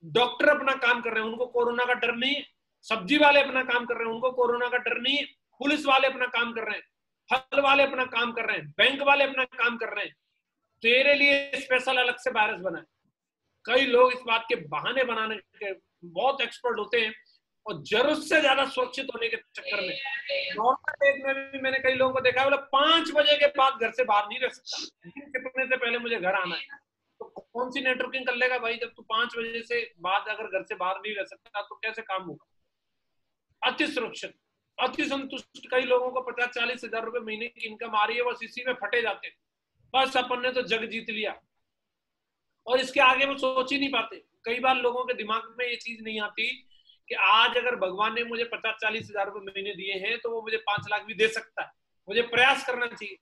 A: डॉक्टर अपना काम कर रहे हैं उनको कोरोना का डर नहीं, सब्जी वाले अपना काम कर रहे हैं उनको कोरोना का डर नहीं, पुलिस वाले अपना काम कर रहे हैं, फल वाले अपना काम कर रहे हैं, बैंक वाले अपना काम कर रहे हैं। तेरे लिए स्पेशल अलग से वायरस बना है। कई लोग इस बात के बहाने बनाने के बहुत एक्सपर्ट होते हैं, और जरूरत से ज्यादा सुरक्षित होने के चक्कर में नॉर्मल डेज में भी मैंने कई लोगों को देखा है, बोला 5 बजे के बाद घर से बाहर नहीं रह सकता, छिपने से पहले मुझे घर आना है। तो कौन सी नेटवर्किंग कर लेगा भाई, जब तू 5 बजे से बाद अगर घर से बाहर नहीं रह सकता तो कैसे काम होगा। अति सुरक्षित, अति संतुष्ट। कई लोगों को 50-40 हजार रुपए महीने की इनकम आ रही है, बस इसी में फटे जाते हैं, बस अपन ने तो जग जीत लिया, और इसके आगे वो सोच ही नहीं पाते। कई बार लोगों के दिमाग में ये चीज नहीं आती कि आज अगर भगवान ने मुझे 50-40 हजार रुपए महीने दिए हैं तो वो मुझे 5 लाख भी दे सकता है, मुझे प्रयास करना चाहिए।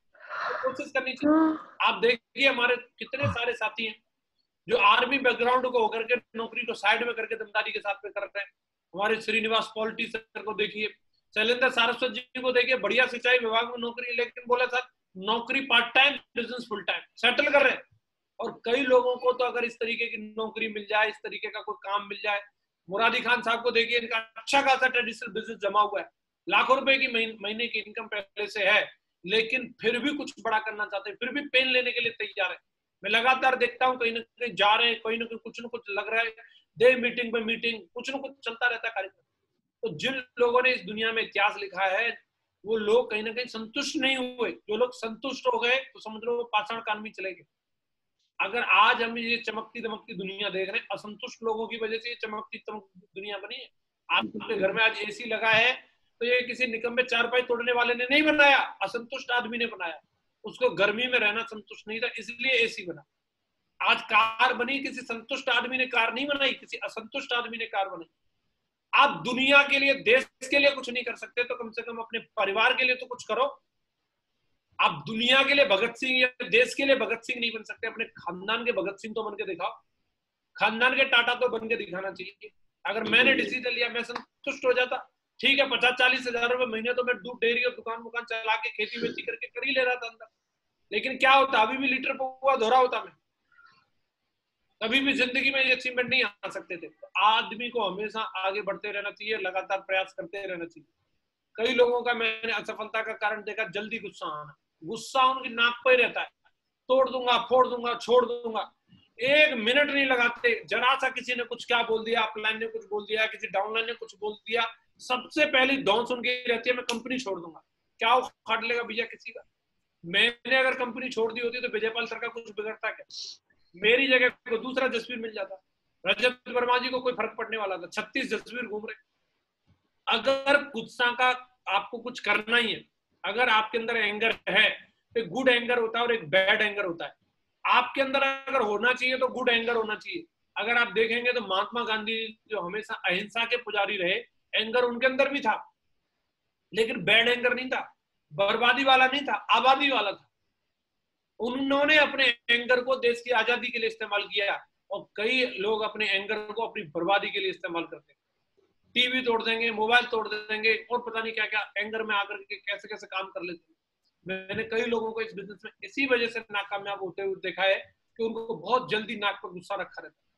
A: कोशिश करनी चाहिए। आप देखिए हमारे कितने सारे साथी हैं जो आर्मी बैकग्राउंड को होकर के नौकरी को साइड में करके दमदारी के साथ में कर रहे हैं। हमारे श्रीनिवास पॉलिटी सर को देखिए, शैलेंद्र सारस्वत जी को देखिए, बढ़िया सिंचाई विभाग में नौकरी, लेकिन बोला सर नौकरी part time, business full time, settle कर रहे हैं। और कई लोगों को तो अगर इस तरीके की नौकरी मिल जाए, इस तरीके का कोई काम मिल जाए, मुरादी खान साहब को देखिए, इनका अच्छा खासा ट्रेडिशनल बिजनेस जमा हुआ है, लाखों रुपए की महीने की इनकम पहले से है, लेकिन फिर भी कुछ बड़ा करना चाहते हैं, फिर भी पेन लेने के लिए तैयार है। मैं लगातार देखता हूँ कहीं ना कहीं जा रहे हैं, कहीं ना कहीं कुछ ना कुछ लग रहा है, डे मीटिंग पे मीटिंग, कुछ ना कुछ चलता रहता है कार्यक्रम। तो जिन लोगों ने इस दुनिया में इतिहास लिखा है वो लोग कहीं ना कहीं संतुष्ट नहीं हुए। जो लोग संतुष्ट हो गए तो समझ लो वो पाषाण काल में चले गए। अगर आज हम ये चमकती दमकती दुनिया देख रहे हैं, असंतुष्ट लोगों की वजह से ये चमकती दमकती दुनिया बनी है। आपके घर में आज एसी लगा है तो ये किसी निकम्मे चारपाई तोड़ने वाले ने नहीं बनाया, असंतुष्ट आदमी ने बनाया। उसको गर्मी में रहना संतुष्ट नहीं था, इसलिए एसी बना। आज कार बनी, किसी संतुष्ट आदमी ने कार नहीं बनाई, किसी असंतुष्ट आदमी ने कार बनाई। आप दुनिया के लिए, देश के लिए कुछ नहीं कर सकते तो कम से कम अपने परिवार के लिए तो कुछ करो। आप दुनिया के लिए भगत सिंह या देश के लिए भगत सिंह नहीं बन सकते, अपने खानदान के भगत सिंह तो बन के दिखाओ, खानदान के टाटा तो बन के दिखाना चाहिए। अगर मैंने डिसीजन लिया, मैं संतुष्ट हो जाता, ठीक है 50-40 हजार रुपए महीने तो मैं दूध डेयरी और दुकान चला के खेती वेती करके कर ही ले रहा था अंदर, लेकिन क्या होता, अभी भी लीटर पोहा धोरा होता मैं, कभी भी जिंदगी में ये अचीवमेंट नहीं आ सकते थे। तो आदमी को हमेशा आगे बढ़ते रहना चाहिए, लगातार प्रयास करते रहना चाहिए। कई लोगों का मैंने असफलता का कारण देखा, जल्दी गुस्सा आना, गुस्सा उनकी नाक पर ही रहता है, तोड़ दूंगा, फोड़ दूंगा, छोड़ दूंगा, एक मिनट नहीं लगाते। जरा सा किसी ने कुछ क्या बोल दिया, अपलाइन ने कुछ बोल दिया, किसी डाउनलाइन ने कुछ बोल दिया, सबसे पहली दौड़ उनकी रहती है, मैं कंपनी छोड़ दूंगा। क्या उखाड़ लेगा भैया किसी का? मैंने अगर कंपनी छोड़ दी होती तो विजयपाल सर का कुछ बिगड़ता क्या? मेरी जगह को दूसरा जसवीर मिल जाता। रजत वर्मा जी को कोई फर्क पड़ने वाला था, 36 जसवीर घूम रहे। अगर गुस्सा का आपको कुछ करना ही है, अगर आपके अंदर एंगर है, एक गुड एंगर होता है और एक बैड एंगर होता है। आपके अंदर अगर होना चाहिए तो गुड एंगर होना चाहिए। अगर आप देखेंगे तो महात्मा गांधी जो हमेशा अहिंसा के पुजारी रहे, एंगर उनके अंदर भी था, लेकिन बैड एंगर नहीं था, बर्बादी वाला नहीं था, आबादी वाला था। उन्होंने अपने एंगर को देश की आजादी के लिए इस्तेमाल किया, और कई लोग अपने एंगर को अपनी बर्बादी के लिए इस्तेमाल करते हैं। टीवी तोड़ देंगे, मोबाइल तोड़ देंगे, और पता नहीं क्या क्या एंगर में आकर के कैसे कैसे काम कर लेते हैं। मैंने कई लोगों को इस बिजनेस में इसी वजह से नाकामयाब होते हुए देखा है कि उनको बहुत जल्दी नाक पर गुस्सा रखा रहता है।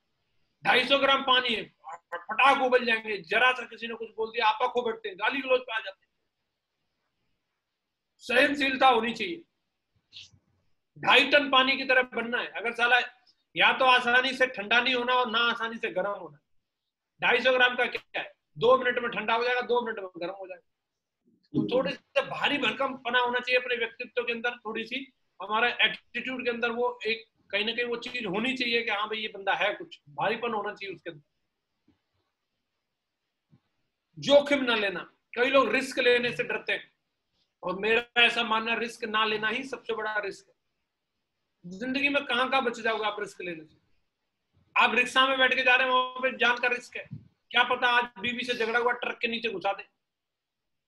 A: 250 ग्राम पानी है, फटाक उबल जाएंगे, जरा सा किसी ने कुछ बोल दिया आपा खो बैठते हैं, गाली गलौज पे आ जाते हैं। सहनशीलता होनी चाहिए, 2.5 टन पानी की तरह बनना है। अगर साला या तो आसानी से ठंडा नहीं होना और ना आसानी से गर्म होना। 250 ग्राम का क्या है, 2 मिनट में ठंडा हो जाएगा, 2 मिनट में गर्म हो जाएगा। तो थोड़ी सी भारी भरकम पना होना चाहिए अपने व्यक्तित्व के अंदर, थोड़ी सी हमारा एटीट्यूड के अंदर वो एक कहीं ना कहीं वो चीज होनी चाहिए कि हाँ भाई ये बंदा है, कुछ भारीपन होना चाहिए उसके अंदर। जोखिम ना लेना, कई लोग रिस्क लेने से डरते हैं, और मेरा ऐसा मानना रिस्क ना लेना ही सबसे बड़ा रिस्क है। जिंदगी में कहां कहां बच जाओगे आप रिस्क लेने से? आप रिक्शा में बैठ के जा रहे हैं, वहां पे जान का रिस्क है, क्या पता आज बीवी से झगड़ा हुआ ट्रक के नीचे घुसा दे।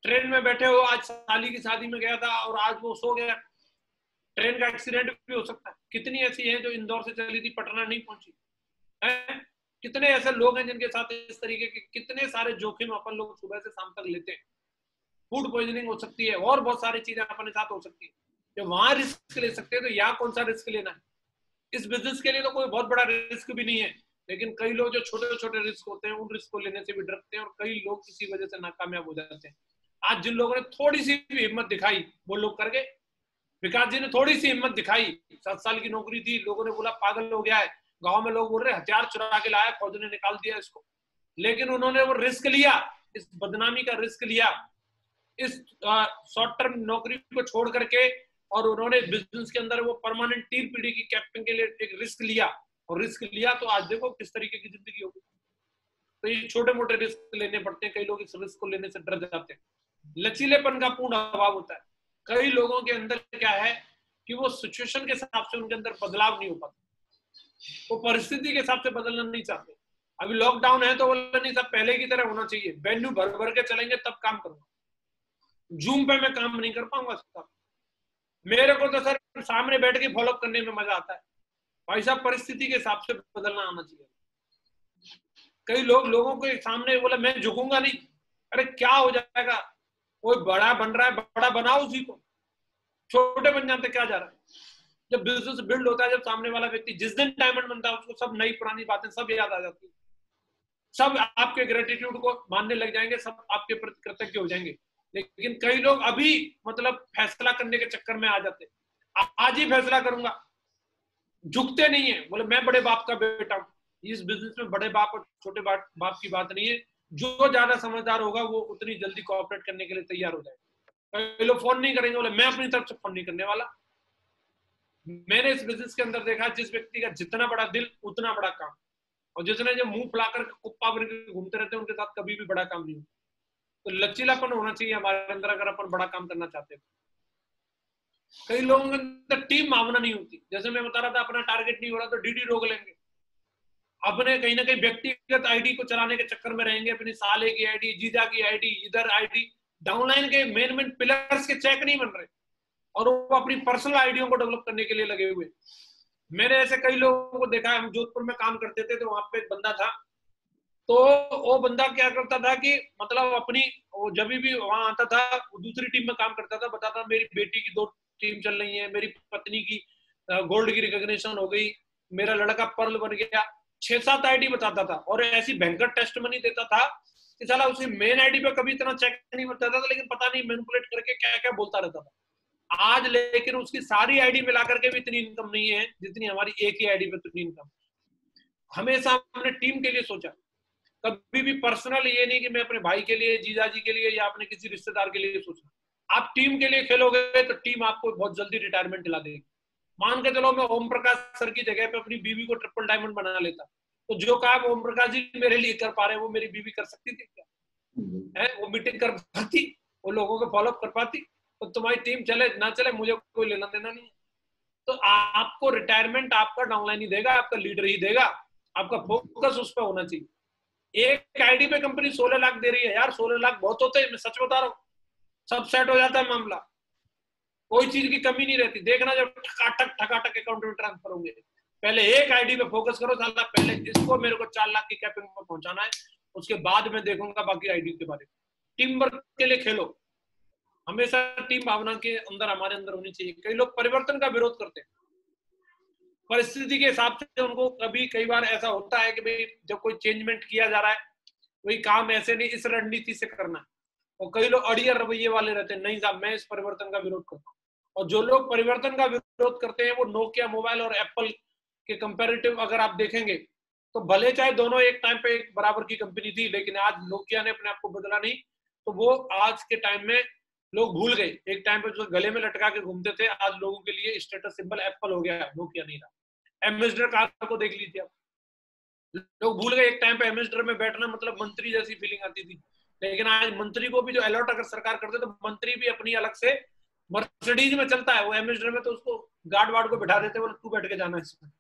A: ट्रेन में बैठे हो, आज साली की शादी में गया था और आज वो सो गया, ट्रेन का एक्सीडेंट भी हो सकता है। कितनी ऐसी है जो इंदौर से चली थी, पटना नहीं पहुंची है। कितने ऐसे लोग हैं जिनके साथ इस तरीके के कितने सारे जोखिम अपन लोग सुबह से शाम तक लेते हैं। फूड पॉइजनिंग हो सकती है, और बहुत सारी चीजें अपने साथ हो सकती है। जब वहां रिस्क ले सकते हैं तो यहाँ कौन सा रिस्क लेना है? इस बिजनेस के लिए तो कोई बहुत बड़ा रिस्क भी नहीं है, लेकिन कई लोग जो छोटे छोटे रिस्क होते हैं उन रिस्क को लेने से भी डरते हैं, और कई लोग इसी वजह से नाकामयाब हो जाते हैं। आज जिन लोगों ने थोड़ी सी भी हिम्मत दिखाई वो लोग कर गए। विकास जी ने थोड़ी सी हिम्मत दिखाई, 7 साल की नौकरी थी, लोगों ने बोला पागल हो गया है, गांव में लोग बोल रहे हथियार चुरा के लाया, फौज ने निकाल दिया इसको, लेकिन उन्होंने वो रिस्क लिया, इस बदनामी का रिस्क लिया, इस शॉर्ट टर्म नौकरी को छोड़ करके, और उन्होंने बिजनेस के अंदर वो परमानेंट टीम पीढ़ी की कैप्टन के लिए एक रिस्क लिया, और रिस्क लिया तो आज देखो किस तरीके की जिंदगी होगी। तो ये छोटे मोटे रिस्क लेने पड़ते हैं, कई लोग इस रिस्क को लेने से डर जाते हैं। लचीलेपन का पूर्ण अभाव होता है। कई लोगों के अंदर क्या है कि वो सिचुएशन के हिसाब से उनके अंदर बदलाव नहीं हो पाता, वो परिस्थिति के हिसाब से बदलना नहीं चाहते। अभी लॉकडाउन है तो बोला नहीं सब पहले की तरह होना चाहिए, वेन्यू भर भर के चलेंगे तब काम करूंगा, जूम पे मैं काम नहीं कर पाऊंगा साहब, मेरे को तो सर सामने बैठ के फॉलो करने में मजा आता है भाई साहब, परिस्थिति के हिसाब से बदलना आना चाहिए। कई लोगों के सामने बोला मैं झुकूंगा नहीं, अरे क्या हो जाएगा, कोई बड़ा बन रहा है, बड़ा बनाओ उसी को, छोटे बन जाते क्या जा रहा है। जब बिजनेस बिल्ड होता है, जब सामने वाला व्यक्ति जिस दिन डायमंड बनता है, उसको सब नई पुरानी बातें सब याद आ जाती है, सब आपके ग्रेटिट्यूड को मानने लग जाएंगे, सब आपके प्रति कृतज्ञ हो जाएंगे। लेकिन कई लोग अभी मतलब फैसला करने के चक्कर में आ जाते, आज ही फैसला करूंगा, झुकते नहीं है, बोले मैं बड़े बाप का बेटा हूं। इस बिजनेस में बड़े बाप और छोटे बाप की बात नहीं है, जो ज्यादा समझदार होगा वो उतनी जल्दी कोऑपरेट करने के लिए तैयार हो जाएगा। कई लोग फोन नहीं करेंगे, बोले मैं अपनी तरफ से फोन नहीं करने वाला। मैंने इस बिजनेस के अंदर देखा, जिस व्यक्ति का जितना बड़ा दिल उतना बड़ा काम, और जितने जो मुंह फुलाकर कुप्पा बन के घूमते रहते हैं उनके साथ कभी भी बड़ा काम नहीं होता। तो लचीलापन होना चाहिए हमारे अंदर अगर अपन बड़ा काम करना चाहते हैं। कई लोगों के अंदर टीम भावना नहीं होती, जैसे मैं बता रहा था, अपना टारगेट नहीं हो रहा तो डीडी रोक लेंगे, अपने कहीं ना कहीं व्यक्तिगत आईडी को चलाने के चक्कर में रहेंगे, अपनी साले की आईडी, जीजा की आईडी, इधर आईडी, डाउनलाइन के मेन पिलर्स के चेक नहीं बन रहे, और वो अपनी पर्सनल आईडियों को डेवलप करने के लिए लगे हुए। मैंने ऐसे कई लोगों को देखा है, हम जोधपुर में काम करते थे तो वहां पे एक बंदा था, तो वो बंदा क्या करता था कि मतलब अपनी वो जब भी वहां आता था, वो दूसरी टीम में काम करता था, बताता मेरी बेटी की 2 टीम चल रही है, मेरी पत्नी की गोल्ड की रिकॉग्निशन हो गई, मेरा लड़का पर्ल बन गया, 6-7 आईडी बताता था, और ऐसी भयंकर टेस्ट मनी देता था कि साला उसी मेन आईडी पे कभी इतना चेक नहीं बनता था, लेकिन पता नहीं मैनिपुलेट करके क्या क्या बोलता रहता था। आज लेकिन उसकी सारी आईडी मिलाकर के भी इतनी इनकम नहीं है जितनी हमारी एक ही आईडी पे इतनी इनकम। हमेशा हमने टीम के लिए सोचा, कभी भी पर्सनल ये नहीं कि मैं अपने भाई के लिए, जीजा जी के लिए, या अपने किसी रिश्तेदार के लिए सोचना। आप टीम के लिए खेलोगे तो टीम आपको बहुत जल्दी रिटायरमेंट दिला देगी। मान के चलो मैं ओम प्रकाश सर की जगह पे अपनी बीवी को ट्रिपल डायमंड बना लेता, तो जो काम ओम प्रकाश जी मेरे लिए कर पा रहे हैं वो मेरी बीवी कर सकती थी क्या? है वो मीटिंग कर पाती, वो लोगों को फॉलोअप कर पाती? तो तुम्हारी टीम चले ना चले मुझे कोई लेना देना नहीं। तो आपको रिटायरमेंट आपका डाउनलाइन ही देगा, आपका लीडर ही देगा, आपका फोकस उस पर होना चाहिए। एक आईडी पे कंपनी 16 लाख दे रही है यार, 16 लाख बहुत होते हैं, मैं सच बता रहा हूँ, सब सेट हो जाता है मामला, कोई चीज की कमी नहीं रहती। देखना जब ठकाटक अकाउंट में ट्रांसफर होंगे, पहले एक आईडी पे फोकस करो, साला पहले इसको मेरे को 4 लाख की कैपिंग में पहुंचाना है, उसके बाद मैं देखूंगा बाकी आईडी के बारे में। टीम वर्क के लिए खेलो, हमेशा टीम भावना के अंदर हमारे अंदर होनी चाहिए। कई लोग परिवर्तन का विरोध करते हैं, परिस्थिति के हिसाब से उनको कभी कई बार ऐसा होता है कि भाई जब कोई चेंजमेंट किया जा रहा है, वही काम ऐसे नहीं इस रणनीति से करना है, और कई लोग अड़ियर रवैये वाले रहते हैं, नहीं साहब मैं इस परिवर्तन का विरोध करता हूँ। और जो लोग परिवर्तन का विरोध करते हैं वो नोकिया मोबाइल और एप्पल के कंपैरेटिव अगर आप देखेंगे तो भले चाहे दोनों एक टाइम पे एक बराबर की कंपनी थी, लेकिन आज नोकिया ने अपने आप को बदला नहीं, तो वो आज के टाइम में लोग भूल गए। एक टाइम पे जो गले में लटका के घूमते थे, आज लोगों के लिए स्टेटस सिंबल एप्पल हो गया है, नोकिया नहीं रहा। एम्बेसडर कार को देख लीजिए आप, लोग भूल गए एक टाइम पे एम्बेसडर में बैठना मतलब मंत्री जैसी फीलिंग आती थी, लेकिन आज मंत्री को भी जो अलॉट अगर सरकार करते तो मंत्री भी अपनी अलग से मर्सिडीज में चलता है, वो एम्बेसडर में तो उसको गार्ड वार्ड को बैठा देते, बोले तू बैठ के जाना इसमें।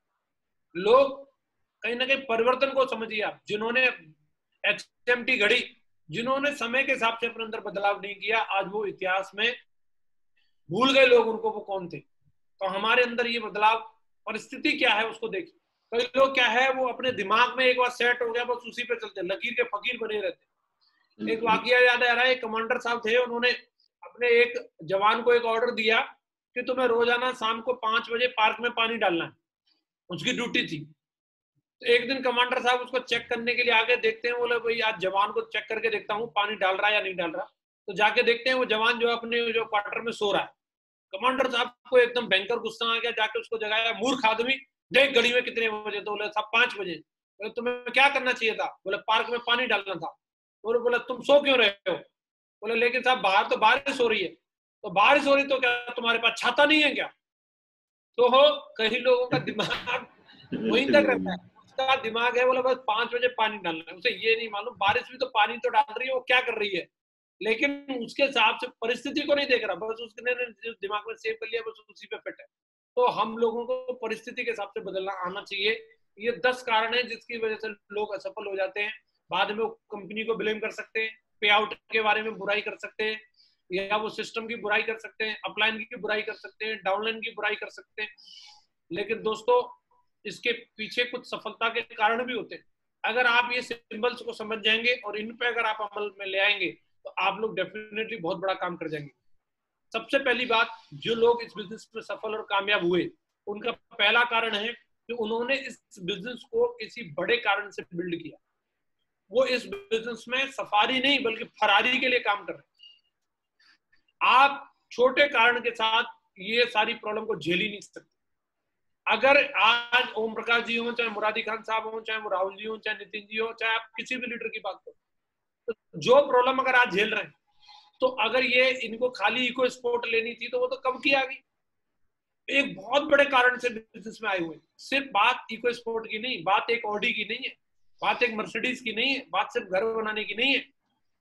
A: लोग कहीं ना कहीं परिवर्तन को समझिए आप, जिन्होंने HMT घड़ी, जिन्होंने समय के हिसाब से अपने अंदर बदलाव नहीं किया, आज वो इतिहास में भूल गए लोग उनको वो कौन थे। तो हमारे अंदर ये बदलाव, परिस्थिति क्या है उसको देखिए। कई लोग क्या है वो अपने दिमाग में एक बार सेट हो गया बस उसी पे चलते, लकीर के फकीर बने रहते। एक वाकया याद आ रहा है, एक कमांडर साहब थे, उन्होंने अपने एक जवान को एक ऑर्डर दिया कि तुम्हें रोजाना शाम को 5 बजे पार्क में पानी डालना है, उसकी ड्यूटी थी। तो एक दिन कमांडर साहब उसको चेक करने के लिए आगे, देखते हैं, बोले भाई आज जवान को चेक करके देखता हूँ पानी डाल रहा है या नहीं डाल रहा। तो जाके देखते हैं वो जवान जो अपने जो क्वार्टर में सो रहा है। कमांडर साहब को एकदम भयंकर गुस्सा आ गया, जाके उसको जगाया, मूर्ख आदमी देख घड़ी में कितने बजे, तो बोले साहब 5 बजे। बोले तुम्हें क्या करना चाहिए था? बोले पार्क में पानी डालना था। बोले तुम सो क्यों रहे हो? बोले लेकिन साहब बाहर तो बारिश हो रही है। तो बारिश हो रही तो क्या तुम्हारे पास छाता नहीं है क्या? तो हो कई लोगों का दिमाग वहीं तक रहता है, उसका दिमाग है बोला बस 5 बजे पानी डालना है, उसे ये नहीं मालूम बारिश भी तो पानी तो डाल रही है, वो क्या कर रही है, लेकिन उसके हिसाब से परिस्थिति को नहीं देख रहा, बस उसने दिमाग में सेव कर लिया, बस उसी पे फिट है। तो हम लोगों को परिस्थिति के हिसाब से बदलना आना चाहिए। ये 10 कारण है जिसकी वजह से लोग असफल हो जाते हैं, बाद में वो कंपनी को ब्लेम कर सकते हैं, पे आउट के बारे में बुराई कर सकते हैं, या वो सिस्टम की बुराई कर सकते हैं, अपलाइन की बुराई कर सकते हैं, डाउनलाइन की बुराई कर सकते हैं, लेकिन दोस्तों इसके पीछे कुछ सफलता के कारण भी होते हैं। अगर आप ये सिंबल्स को समझ जाएंगे और इन पे अगर आप अमल में ले आएंगे तो आप लोग डेफिनेटली बहुत बड़ा काम कर जाएंगे। सबसे पहली बात, जो लोग इस बिजनेस में सफल और कामयाब हुए उनका पहला कारण है कि उन्होंने इस बिजनेस को किसी बड़े कारण से बिल्ड किया। वो इस बिजनेस में सफारी नहीं बल्कि फरारी के लिए काम कर रहे हैं। आप छोटे कारण के साथ ये सारी प्रॉब्लम को झेल ही नहीं सकते। अगर आज ओम प्रकाश जी हो, चाहे मुरादी खान साहब हो, चाहे वो राहुल जी हो, चाहे नितिन जी हो, चाहे आप किसी भी लीडर की बात करो, तो जो प्रॉब्लम अगर आज झेल रहे हैं, तो अगर ये इनको खाली इको स्पोर्ट लेनी थी तो वो तो कब की आ गई। एक बहुत बड़े कारण से बिजनेस में आए हुए। सिर्फ बात इको स्पोर्ट की नहीं, बात एक ऑडी की नहीं है, बात एक मर्सिडीज की नहीं है, बात सिर्फ घर बनाने की नहीं है।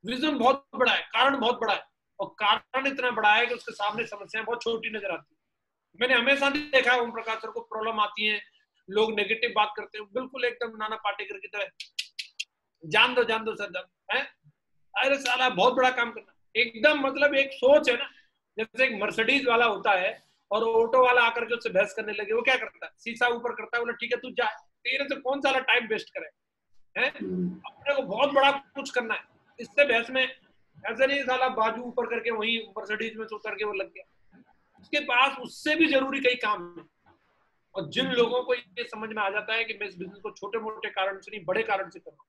A: विजन बहुत बड़ा है, कारण बहुत बड़ा है, और कारण इतना बड़ा है कि उसके सामने समस्याएं बहुत छोटी नजर आती है। मैंने हमेशा देखा है ओम प्रकाश सर को प्रॉब्लम आती है, लोग नेगेटिव बात करते हैं, बिल्कुल एकदम नाना पाटेकर की तरह, जान दो सर, जान है, अरे साला बहुत बड़ा काम करना एकदम, मतलब एक सोच है ना। जैसे एक मर्सिडीज वाला होता है और ऑटो वाला आकर के उससे बहस करने लगे, वो क्या करता है, शीशा ऊपर करता है, बोला ठीक है तू जा, तेरे से कौन सा टाइम वेस्ट करे है, अपने को बहुत बड़ा कुछ करना है, इससे बहस में ऐसे नहीं साला बाजू ऊपर करके वही मर्सिडीज में से उतर के वो लग गया। उसके पास उससे भी जरूरी कई काम है। और जिन लोगों को ये समझ में आ जाता है कि मैं इस बिजनेस को छोटे मोटे कारण से नहीं बड़े कारण से कर रहा हूँ,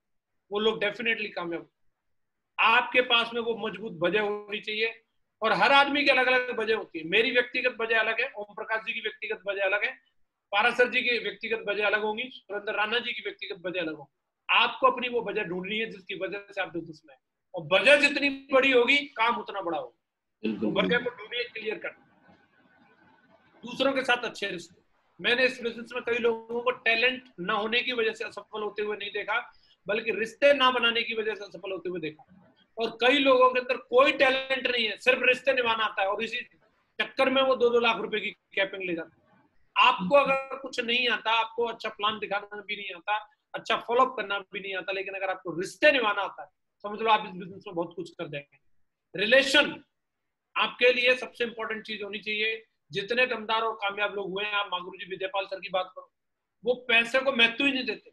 A: वो लोग डेफिनेटली कामयाब। आपके पास में वो मजबूत वजह होनी चाहिए, और हर आदमी की अलग अलग वजह होती है। मेरी व्यक्तिगत वजह अलग है, ओम प्रकाश जी की व्यक्तिगत वजह अलग है, पारासर जी की व्यक्तिगत वजह अलग होंगी, सुरेंद्र राणा जी की व्यक्तिगत वजह अलग होगी। आपको अपनी वो वजह ढूंढनी है जिसकी वजह से आप बिजनेस में, और वजह जितनी बड़ी होगी काम उतना बड़ा होगा। तो वजह को ढूंढिए, क्लियर कर। दूसरों के साथ अच्छे रिश्ते। मैंने इस बिजनेस में कई लोगों को टैलेंट न होने की वजह से असफल होते हुए नहीं देखा, बल्कि रिश्ते ना बनाने की वजह से असफल होते हुए देखा। और कई लोगों के अंदर कोई टैलेंट नहीं है, सिर्फ रिश्ते निभाना आता है, और इसी चक्कर में वो 2-2 लाख रुपए की कैपिंग ले जाते हैं। आपको अगर कुछ नहीं आता, आपको अच्छा प्लान दिखाना भी नहीं आता, अच्छा फॉलोअप करना भी नहीं आता, लेकिन अगर आपको रिश्ते निभाना आता है, समझ लो आप इस बिजनेस में बहुत कुछ कर जाएंगे। रिलेशन आपके लिए सबसे इंपॉर्टेंट चीज होनी चाहिए। जितने दमदार और कामयाब लोग हुए हैं, आप मागुरु जी विजयपाल सर की बात करो, वो पैसे को महत्व ही नहीं देते,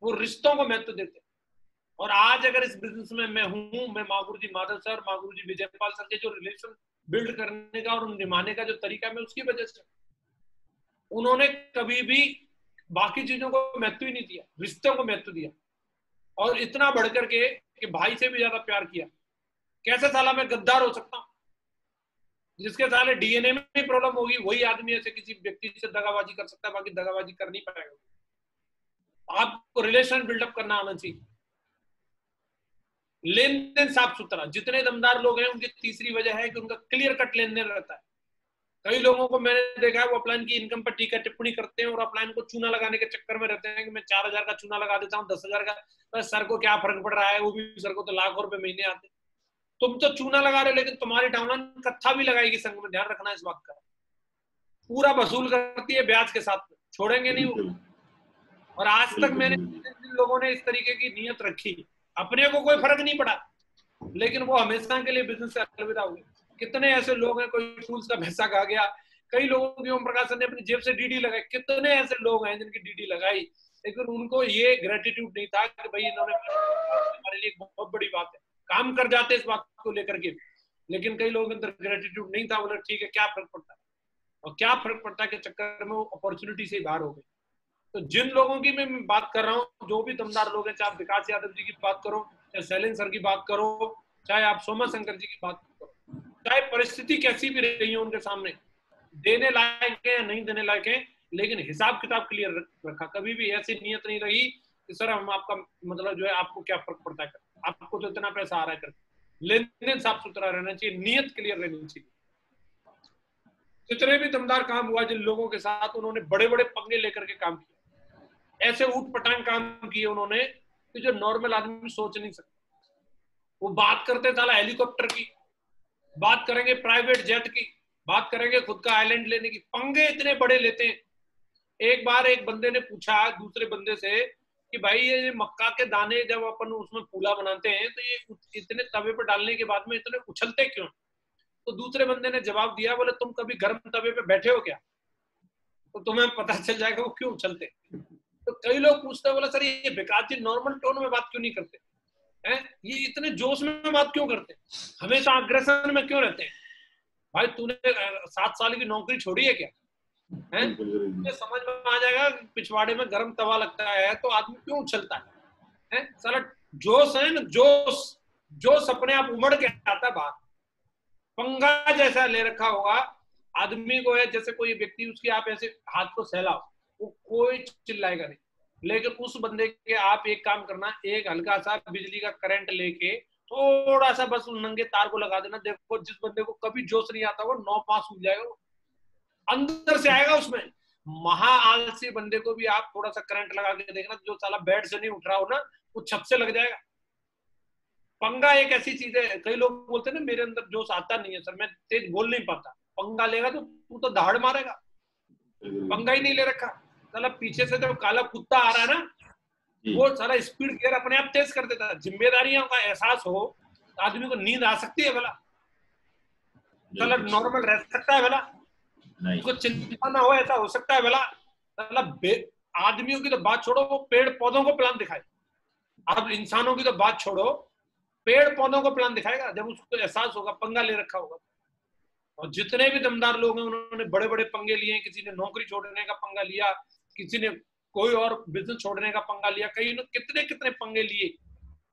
A: वो रिश्तों को महत्व देते। और आज अगर इस बिजनेस में मैं हूं, मैं मागुरु जी माधव सर, मागुरु जी विजयपाल सर के जो रिलेशन बिल्ड करने का और निभाने का जो तरीका है, उसकी वजह से। उन्होंने कभी भी बाकी चीजों को महत्व ही नहीं दिया, रिश्तों को महत्व दिया, और इतना बढ़कर के कि भाई से भी ज्यादा प्यार किया। कैसे साला मैं गद्दार हो सकता हूं? जिसके साले डीएनए में भी प्रॉब्लम होगी वही आदमी ऐसे किसी व्यक्ति से दगाबाजी कर सकता है, बाकी दगाबाजी कर नहीं पाएगा। आपको रिलेशन बिल्डअप करना आना चाहिए, लेन देन साफ सुथरा। जितने दमदार लोग हैं उनकी तीसरी वजह है कि उनका क्लियर कट लेन देन रहता है। कई लोगों को मैंने देखा है वो अपलाइन की इनकम पर टीका टिप्पणी करते हैं और अपलाइन को चूना लगाने के चक्कर में रहते हैं कि मैं 4000 का चूना लगा देता हूँ, 10,000 का, तो सर को क्या फर्क पड़ रहा है, वो भी सर को तो लाखों रुपए महीने आते। तुम तो चूना लगा रहे हो, लेकिन तुम्हारी डाउनलाइन कत्था भी लगाएगी संघ में, ध्यान रखना इस बात का। पूरा वसूल करती है ब्याज के साथ, छोड़ेंगे नहीं वो। और आज तक मैंने जिन लोगों ने इस तरीके की नीयत रखी, अपने को कोई फर्क नहीं पड़ा, लेकिन वो हमेशा के लिए बिजनेस से अलविदा हुए। कितने ऐसे लोग हैं, कोई टूल्स का पैसा खा गया, कई लोगों की ओम प्रकाश ने अपनी जेब से डीडी लगाई, कितने ऐसे लोग हैं जिनकी डीडी लगाई, लेकिन उनको ये ग्रेटिट्यूड नहीं था कि भाई इन्होंने हमारे लिए बहुत बड़ी बात है, काम कर जाते इस बात को लेकर के। लेकिन कई लोगों के अंदर ग्रेटिट्यूड नहीं था, बोले ठीक है क्या फर्क पड़ता है, और क्या फर्क पड़ता है के चक्कर में वो अपॉर्चुनिटी से बाहर हो गए। तो जिन लोगों की मैं बात कर रहा हूँ, जो भी दमदार लोग हैं, चाहे आप विकास यादव जी की बात करो, चाहे शैलेन सर की बात करो, चाहे आप सोमा शंकर जी की बात करो, चाहे परिस्थिति कैसी भी रही है उनके सामने, देने लायक है या नहीं देने लायक है, लेकिन हिसाब किताब क्लियर रखा। कभी भी ऐसी नियत नहीं रही कि सर हम आपका मतलब जो है आपको क्या फर्क पड़ता है, आपको तो इतना पैसा आ रहा है कर। लेन देन साफ सुथरा रहना चाहिए, नियत क्लियर रहनी चाहिए। जितने भी दमदार काम हुआ जिन लोगों के साथ, उन्होंने बड़े बड़े पंगे लेकर के काम किया, ऐसे ऊट पटांग काम किए उन्होंने कि जो नॉर्मल आदमी सोच नहीं सकता। वो बात करते साला हेलीकॉप्टर की, बात करेंगे प्राइवेट जेट की, बात करेंगे खुद का आइलैंड लेने की, पंगे इतने बड़े लेते हैं। एक बार एक बंदे ने पूछा दूसरे बंदे से कि भाई ये मक्का के दाने जब अपन उसमें फूला बनाते हैं तो ये इतने तवे पर डालने के बाद में इतने उछलते क्यों? तो दूसरे बंदे ने जवाब दिया, बोले तुम कभी गर्म तवे पे बैठे हो क्या, तो तुम्हें पता चल जाएगा वो क्यों उछलते। तो कई लोग पूछते हैं, बोला सर ये विकास जी नॉर्मल टोन में बात क्यों नहीं करते हैं, ये इतने जोश में बात क्यों करते हैं, हमेशा अग्रेशन में क्यों रहते हैं। भाई तूने 7 साल की नौकरी छोड़ी है क्या, है तुझे समझ में आ जाएगा पिछवाड़े में गर्म तवा लगता है तो आदमी क्यों उछलता है, साला जोश है ना, जोश जोश अपने आप उमड़ के आता है बाहर। पंगा जैसा ले रखा होगा आदमी को है, जैसे कोई व्यक्ति उसके आप ऐसे हाथ को सहलाओ वो कोई चिल्लाएगा नहीं, लेकिन उस बंदे के आप एक काम करना, एक हल्का सा बिजली का करंट लेके थोड़ा सा बस उस नंगे तार को लगा देना, देखो जिस बंदे को कभी जोश नहीं आता वो 9 माह सूख जाएगा, वो अंदर से आएगा उसमें। महा आलसी बंदे को भी आप थोड़ा सा करंट लगा के देखना, जो साला बेड से नहीं उठ रहा हो ना वो छत से लग जाएगा। पंगा एक ऐसी चीज है, कई लोग बोलते हैं ना मेरे अंदर जोश आता नहीं है सर, मैं तेज बोल नहीं पाता, पंगा लेगा तो तू तो दहाड़ मारेगा, पंगा ही नहीं ले रखा। साला पीछे से जब काला कुत्ता आ रहा है ना वो सारा स्पीड गियर अपने आप तेज कर देता है। जिम्मेदारियों का एहसास हो तो आदमी को नींद आ सकती है भला, साला नॉर्मल रह सकता है भला, उसको चिंता ना हो ऐसा हो सकता है भला। साला आदमियों की तो बात छोड़ो, वो पेड़ पौधों को प्लान दिखाए, अब इंसानों की तो बात छोड़ो, पेड़ पौधों को प्लान दिखाएगा जब उसको एहसास होगा, पंगा ले रखा होगा। और जितने भी दमदार लोग हैं उन्होंने बड़े बड़े पंगे लिए, किसी ने नौकरी छोड़ने का पंगा लिया, किसी ने कोई और बिजनेस छोड़ने का पंगा लिया, कई ने कितने कितने पंगे लिए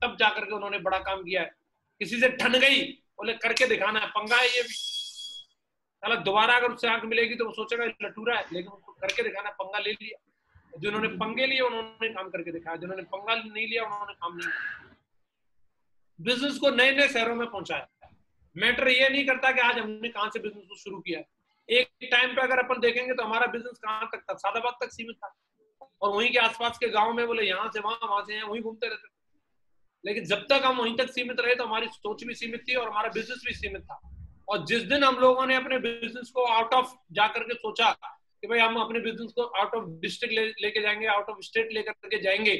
A: तब जाकर के उन्होंने बड़ा काम किया है। किसी से ठन गई, बोले करके दिखाना है, पंगा है ये भी, साला दोबारा अगर उससे आंख मिलेगी तो वो सोचेगा लटूरा है, लेकिन उसको करके दिखाना, पंगा ले लिया। जिन्होंने पंगे लिए उन्होंने काम करके दिखाया, जिन्होंने पंगा नहीं लिया उन्होंने काम नहीं किया। बिजनेस को नए नए शहरों में पहुंचाया। मैटर ये नहीं करता कि आज हमने कहां से बिजनेस को शुरू किया है, एक टाइम पे अगर अपन देखेंगे तो हमारा बिजनेस कहां तक था, सादाबाद तक सीमित था, और वहीं के आसपास के गांव में बोले यहाँ से वहां से यहाँ वहीं घूमते रहते थे। लेकिन जब तक हम वहीं तक सीमित रहे तो हमारी सोच भी सीमित थी और हमारा बिजनेस भी सीमित था। और जिस दिन हम लोगों ने अपने बिजनेस को आउट ऑफ जाकर के सोचा कि भाई हम अपने बिजनेस को आउट ऑफ डिस्ट्रिक्ट लेके जाएंगे, आउट ऑफ स्टेट लेकर के जाएंगे,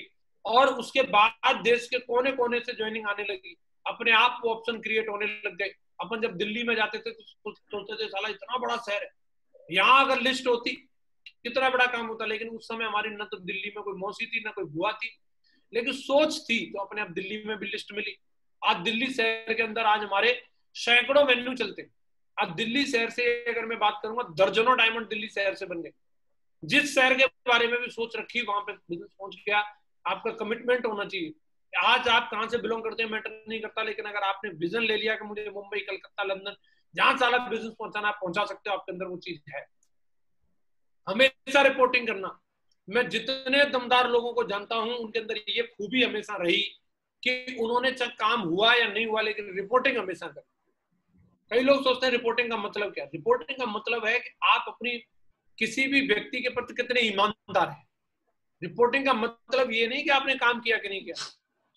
A: और उसके बाद देश के कोने कोने से ज्वाइनिंग आने लगी, अपने आप वो ऑप्शन क्रिएट होने लग गए। अपन जब दिल्ली में जाते थे तो सोचते थे साला इतना बड़ा शहर है, यहाँ अगर लिस्ट होती कितना बड़ा काम होता, लेकिन उस समय हमारी न तो दिल्ली में कोई मौसी थी, ना कोई बुआ थी, लेकिन सोच थी तो अपने आप दिल्ली में भी लिस्ट मिली। आज दिल्ली शहर के अंदर आज हमारे सैकड़ों मेन्यू चलते। आज दिल्ली शहर से अगर मैं बात करूंगा, दर्जनों डायमंड दिल्ली शहर से बन गए। जिस शहर के बारे में भी सोच रखी वहां पे बिजनेस पहुंच गया। आपका कमिटमेंट होना चाहिए। आज आप कहां से बिलोंग करते हैं मैटर नहीं करता, लेकिन अगर आपने विजन ले लिया कि मुझे मुंबई, कलकत्ता, लंदन, जहां साला बिजनेस पहुंचाना आप पहुंचा सकते हो, आपके अंदर वो चीज है। हमेशा रिपोर्टिंग करना। मैं जितने दमदार लोगों को जानता हूं उनके अंदर ये खूबी हमेशा रही कि उन्होंने चाहे काम हुआ या नहीं हुआ लेकिन रिपोर्टिंग हमेशा करी। कई लोग सोचते हैं रिपोर्टिंग का मतलब क्या है। रिपोर्टिंग का मतलब है कि आप अपनी किसी भी व्यक्ति के प्रति कितने ईमानदार हैं। रिपोर्टिंग का मतलब ये नहीं कि आपने काम किया कि नहीं किया।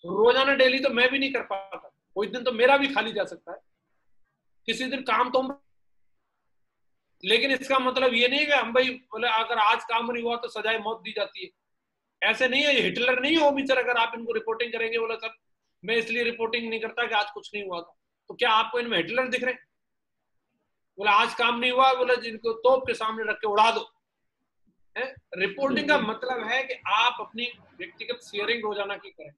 A: रोजाना डेली तो मैं भी नहीं कर पाता, कोई दिन तो मेरा भी खाली जा सकता है, किसी दिन काम तो, लेकिन इसका मतलब ये नहीं कि हम भाई बोले अगर आज काम नहीं हुआ तो सजाए मौत दी जाती है। ऐसे नहीं है, ये हिटलर नहीं हो मिचर। अगर आप इनको रिपोर्टिंग करेंगे, बोला सर मैं इसलिए रिपोर्टिंग नहीं करता कि आज कुछ नहीं हुआ था, तो क्या आपको इनमें हिटलर दिख रहे हैं? बोला आज काम नहीं हुआ, बोला जिनको तोप के सामने रख के उड़ा दो। रिपोर्टिंग का मतलब है कि आप अपनी व्यक्तिगत शेयरिंग रोजाना की करें।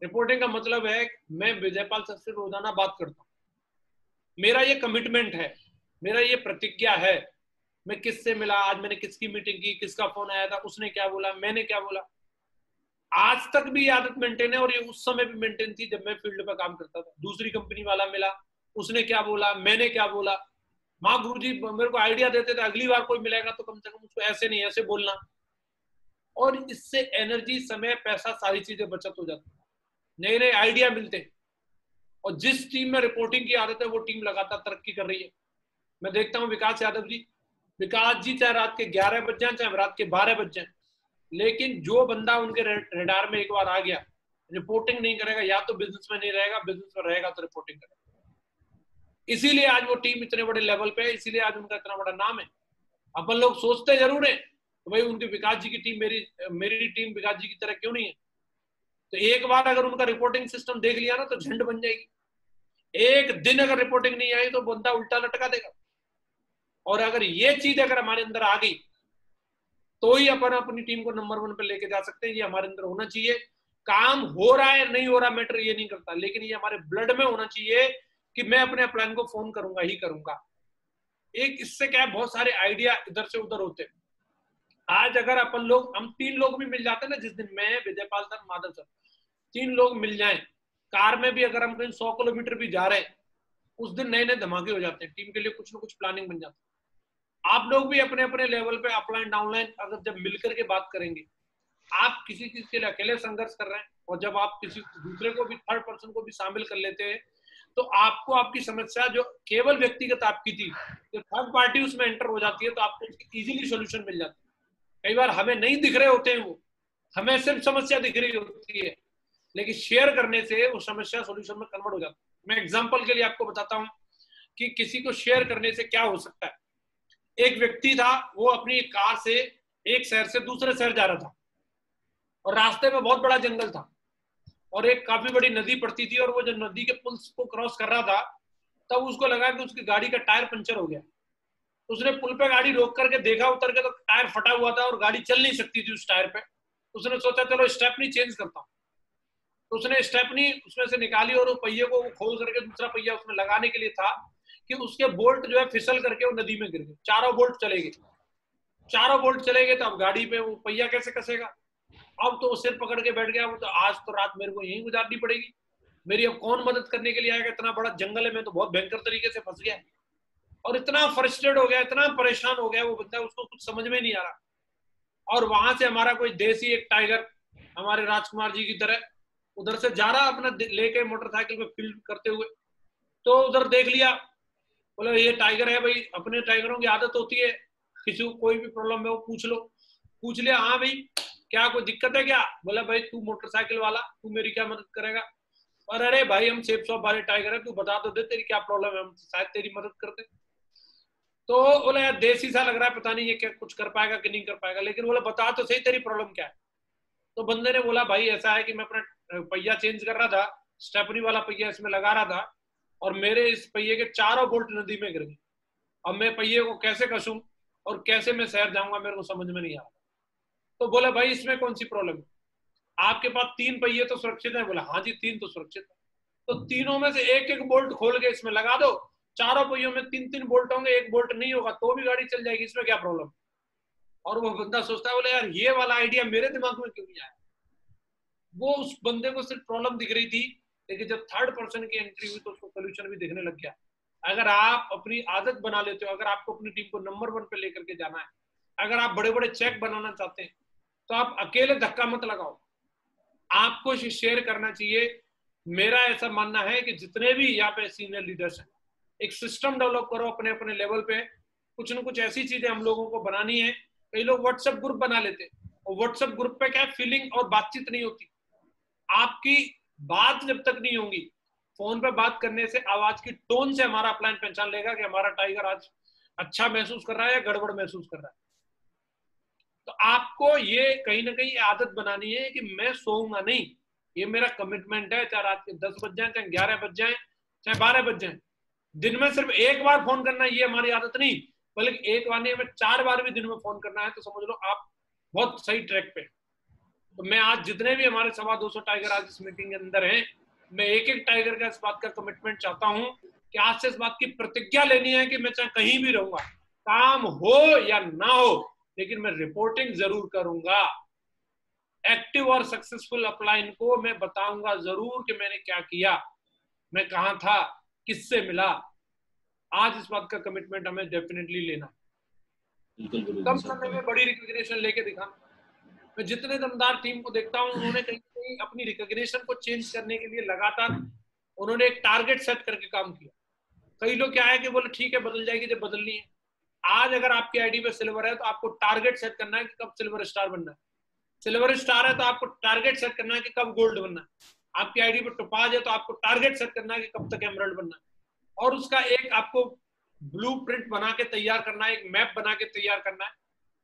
A: रिपोर्टिंग का मतलब है मैं विजयपाल सर से रोजाना बात करता हूँ, मेरा ये कमिटमेंट है, मेरा ये प्रतिज्ञा है। मैं किससे मिला, आज मैंने किसकी मीटिंग की, किसका फोन आया था, उसने क्या बोला, मैंने क्या बोला। आज तक भी आदत मेंटेन है और ये उस समय भी मेंटेन थी जब मैं फील्ड पर काम करता था। दूसरी कंपनी वाला मिला, उसने क्या बोला, मैंने क्या बोला। माँ गुरुजी मेरे को आइडिया देते थे, अगली बार कोई मिलेगा तो कम से कम उसको ऐसे नहीं ऐसे बोलना। और इससे एनर्जी, समय, पैसा, सारी चीजें बचत हो जाती है, नए नए आइडिया मिलते हैं। और जिस टीम में रिपोर्टिंग की आदत है वो टीम लगातार तरक्की कर रही है। मैं देखता हूँ विकास यादव जी, विकास जी चाहे रात के 11 बज जाए चाहे रात के 12 बज जाए, लेकिन जो बंदा उनके रेडार में एक बार आ गया, रिपोर्टिंग नहीं करेगा या तो बिजनेस में नहीं रहेगा, बिजनेस में रहेगा तो रिपोर्टिंग करेगा। इसीलिए आज वो टीम इतने बड़े लेवल पे है, इसीलिए आज उनका इतना बड़ा नाम है। अपन लोग सोचते जरूर है तो भाई उनके विकास जी की टीम मेरी टीम विकास जी की तरह क्यों नहीं है। तो एक बार अगर उनका रिपोर्टिंग सिस्टम देख लिया ना तो झंड बन जाएगी। एक दिन अगर रिपोर्टिंग नहीं आई तो बंदा उल्टा लटका देगा। और अगर ये चीज अगर हमारे अंदर आ गई तो ही अपन अपनी टीम को नंबर 1 पे लेके जा सकते हैं। ये हमारे अंदर होना चाहिए। काम हो रहा है नहीं हो रहा मैटर ये नहीं करता, लेकिन ये हमारे ब्लड में होना चाहिए कि मैं अपने अपलाइन को फोन करूंगा ही करूंगा। एक इससे क्या है, बहुत सारे आइडिया इधर से उधर होते हैं। आज अगर अपन लोग, हम 3 लोग भी मिल जाते हैं ना, जिस दिन मैं, विजयपाल सर, माधव सर, 3 लोग मिल जाएं कार में भी, अगर हम कहीं 100 किलोमीटर भी जा रहे हैं, उस दिन नए नए धमाके हो जाते हैं। टीम के लिए कुछ ना कुछ प्लानिंग बन जाती है। आप लोग भी अपने अपने लेवल पे अपलाइन डाउनलाइन अगर जब मिलकर के बात करेंगे, आप किसी चीज के लिए अकेले संघर्ष कर रहे हैं और जब आप किसी दूसरे को भी, थर्ड पर्सन को भी शामिल कर लेते हैं, तो आपको आपकी समस्या जो केवल व्यक्तिगत आपकी थी, तो थर्ड पार्टी उसमें एंटर हो जाती है, तो आपको उसकी इजीली सोल्यूशन मिल जाती है। कई बार हमें नहीं दिख रहे होते हैं वो, हमें सिर्फ समस्या दिख रही होती है, लेकिन शेयर करने से वो समस्या सोल्यूशन में कन्वर्ट हो जाती है। मैं एग्जांपल के लिए आपको बताता हूं कि किसी को शेयर करने से क्या हो सकता है। एक व्यक्ति था, वो अपनी कार से एक शहर से दूसरे शहर जा रहा था और रास्ते में बहुत बड़ा जंगल था और एक काफी बड़ी नदी पड़ती थी, और वो जब नदी के पुल को क्रॉस कर रहा था तब उसको लगा कि उसकी गाड़ी का टायर पंचर हो गया। उसने पुल पे गाड़ी रोक करके देखा, उतर के तो टायर फटा हुआ था और गाड़ी चल नहीं सकती थी उस टायर पे। उसने सोचा चलो स्टेपनी चेंज करता हूँ, तो उसने स्टेपनी उसमें से निकाली और वो पहिए को खोल करके दूसरा पहिया उसमें लगाने के लिए था कि उसके बोल्ट जो है फिसल करके वो नदी में गिर गए। चारों बोल्ट चले गए। चारों बोल्ट चले गए तो अब गाड़ी पे वो पहिया कैसे कसेगा। अब तो वो सिर पकड़ के बैठ गया, वो तो आज तो रात मेरे को यहीं गुजारनी पड़ेगी, मेरी अब कौन मदद करने के लिए आएगा, इतना बड़ा जंगल है, मैं तो बहुत भयंकर तरीके से फंस गया। और इतना फ्रस्ट्रेट हो गया, इतना परेशान हो गया वो बंदा, उसको कुछ समझ में नहीं आ रहा। और वहां से हमारा कोई देसी एक टाइगर, हमारे राजकुमार जी की तरह, उधर से जा रहा अपना लेके मोटरसाइकिल पे फील्ड करते हुए, तो उधर देख लिया, बोले ये टाइगर है भाई, अपने टाइगरों की आदत होती है, किसी को कोई भी प्रॉब्लम है वो पूछ लो। पूछ लिया, हाँ भाई क्या कोई दिक्कत है क्या। बोला भाई तू मोटरसाइकिल वाला, तू मेरी क्या मदद करेगा। और अरे भाई हम सेफ शॉप वाले टाइगर है, तू बता तो दे तेरी क्या प्रॉब्लम है, हम शायद तेरी मदद करते। तो बोला यार देसी सा लग रहा है, पता नहीं ये क्या कुछ कर पाएगा कि नहीं कर पाएगा, लेकिन बोला बता तो सही तेरी प्रॉब्लम क्या है। तो बंदे ने बोला भाई ऐसा है कि मैं अपना पहिया चेंज कर रहा था, स्टेपनी वाला पहिया इसमें लगा रहा था और मेरे इस पहिए के चारों बोल्ट नदी में गिर गए। अब मैं पहिए को कैसे कसूं और कैसे मैं शहर जाऊंगा, मेरे को समझ में नहीं आ रहा। तो बोला भाई इसमें कौन सी प्रॉब्लम है, आपके पास 3 पहिए तो सुरक्षित है। बोला हाँ जी 3 तो सुरक्षित है। तो तीनों में से एक एक बोल्ट खोल के इसमें लगा दो, चारों पहियों में 3-3 बोल्ट होंगे, एक बोल्ट नहीं होगा तो भी गाड़ी चल जाएगी, इसमें क्या प्रॉब्लम। और वो बंदा सोचता है बोले यार ये वाला आइडिया मेरे दिमाग में क्यों नहीं आया। वो उस बंदे को सिर्फ प्रॉब्लम दिख रही थी, लेकिन जब थर्ड पर्सन की एंट्री हुई तो उसको सोल्यूशन भी दिखने लग गया। अगर आप अपनी आदत बना लेते हो, अगर आपको अपनी टीम को नंबर 1 पे लेकर के जाना है, अगर आप बड़े बड़े चेक बनाना चाहते हैं, तो आप अकेले धक्का मत लगाओ, आपको शेयर करना चाहिए। मेरा ऐसा मानना है कि जितने भी यहाँ पे सीनियर लीडर्स हैं, एक सिस्टम डेवलप करो अपने अपने लेवल पे। कुछ ना कुछ ऐसी चीजें हम लोगों को बनानी है। कई लोग व्हाट्सएप ग्रुप बना लेते हैं और व्हाट्सएप ग्रुप पे क्या फीलिंग और बातचीत नहीं होती। आपकी बात जब तक नहीं होगी, फोन पे बात करने से, आवाज की टोन से हमारा अपलाइन पहचान लेगा कि हमारा टाइगर आज अच्छा महसूस कर रहा है या गड़बड़ महसूस कर रहा है। तो आपको ये कहीं ना कहीं आदत बनानी है कि मैं सोऊंगा नहीं, ये मेरा कमिटमेंट है, चाहे रात के 10 बज जाए, चाहे 11 बज जाए, चाहे 12 बज जाए, दिन में सिर्फ एक बार फोन करना, ये हमारी आदत नहीं, बल्कि एक बार नहीं हमें 4 बार भी दिन में फोन करना है। तो समझ लो आप बहुत सही ट्रैक पे। तो मैं आज जितने भी हमारे 250 टाइगर आज इस मीटिंग के अंदर हैं, मैं एक एक टाइगर का इस बात का कमिटमेंट चाहता हूं कि आज से इस बात की प्रतिज्ञा लेनी है कि मैं चाहे कहीं भी रहूंगा, काम हो या ना हो, लेकिन मैं रिपोर्टिंग जरूर करूंगा। एक्टिव और सक्सेसफुल अपलाइन को मैं बताऊंगा जरूर कि मैंने क्या किया, मैं कहां था, किससे मिला। आज इस बात का कमिटमेंट हमें डेफिनेटली लेना। कम समय में बड़ी रिकॉग्निशन लेके दिखाना। मैं जितने दमदार टीम को देखता हूं, उन्होंने कहीं कहीं अपनी रिकॉग्निशन को चेंज करने के लिए लगातार उन्होंने एक टारगेट सेट करके काम किया। कई लोग क्या है कि बोले ठीक है बदल जाएगी जब बदलनी है। आज अगर आपकी आईडी पे सिल्वर है तो आपको टारगेट सेट करना है कि कब सिल्वर स्टार बनना है। सिल्वर स्टार है तो आपको टारगेट सेट करना है कि कब गोल्ड बनना है। आपकी आईडी पे टोपाज है तो आपको टारगेट सेट करना है कि कब तक एमरल्ड बनना है। और उसका एक आपको ब्लूप्रिंट बना के तैयार करना है, एक मैप बना के तैयार करना है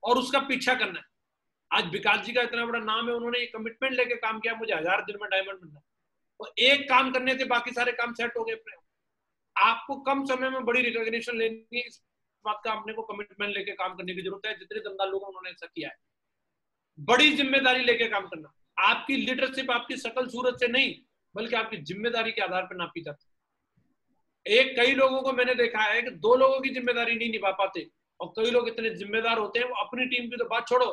A: और उसका पीछा करना है। आज विकास जी का इतना बड़ा नाम है, उन्होंने एक कमिटमेंट लेके काम किया, मुझे 1000 दिन में डायमंड बनना है। तो एक काम करने से बाकी सारे काम सेट हो गए अपने। आपको कम समय में बड़ी रिकॉग्निशन लेनी है, इस बात का अपने को कमिटमेंट लेके काम करने की जरूरत है। जितने दमदार लोग उन्होंने ऐसा किया है, बड़ी जिम्मेदारी लेके काम करना। आपकी लीडरशिप आपकी शकल सूरत से नहीं, बल्कि आपकी जिम्मेदारी के आधार पर नापी जाती है। कई लोगों को मैंने देखा है कि 2 लोगों की जिम्मेदारी नहीं निभा पाते, और कई लोग इतने जिम्मेदार होते हैं, वो अपनी टीम की तो बात छोड़ो,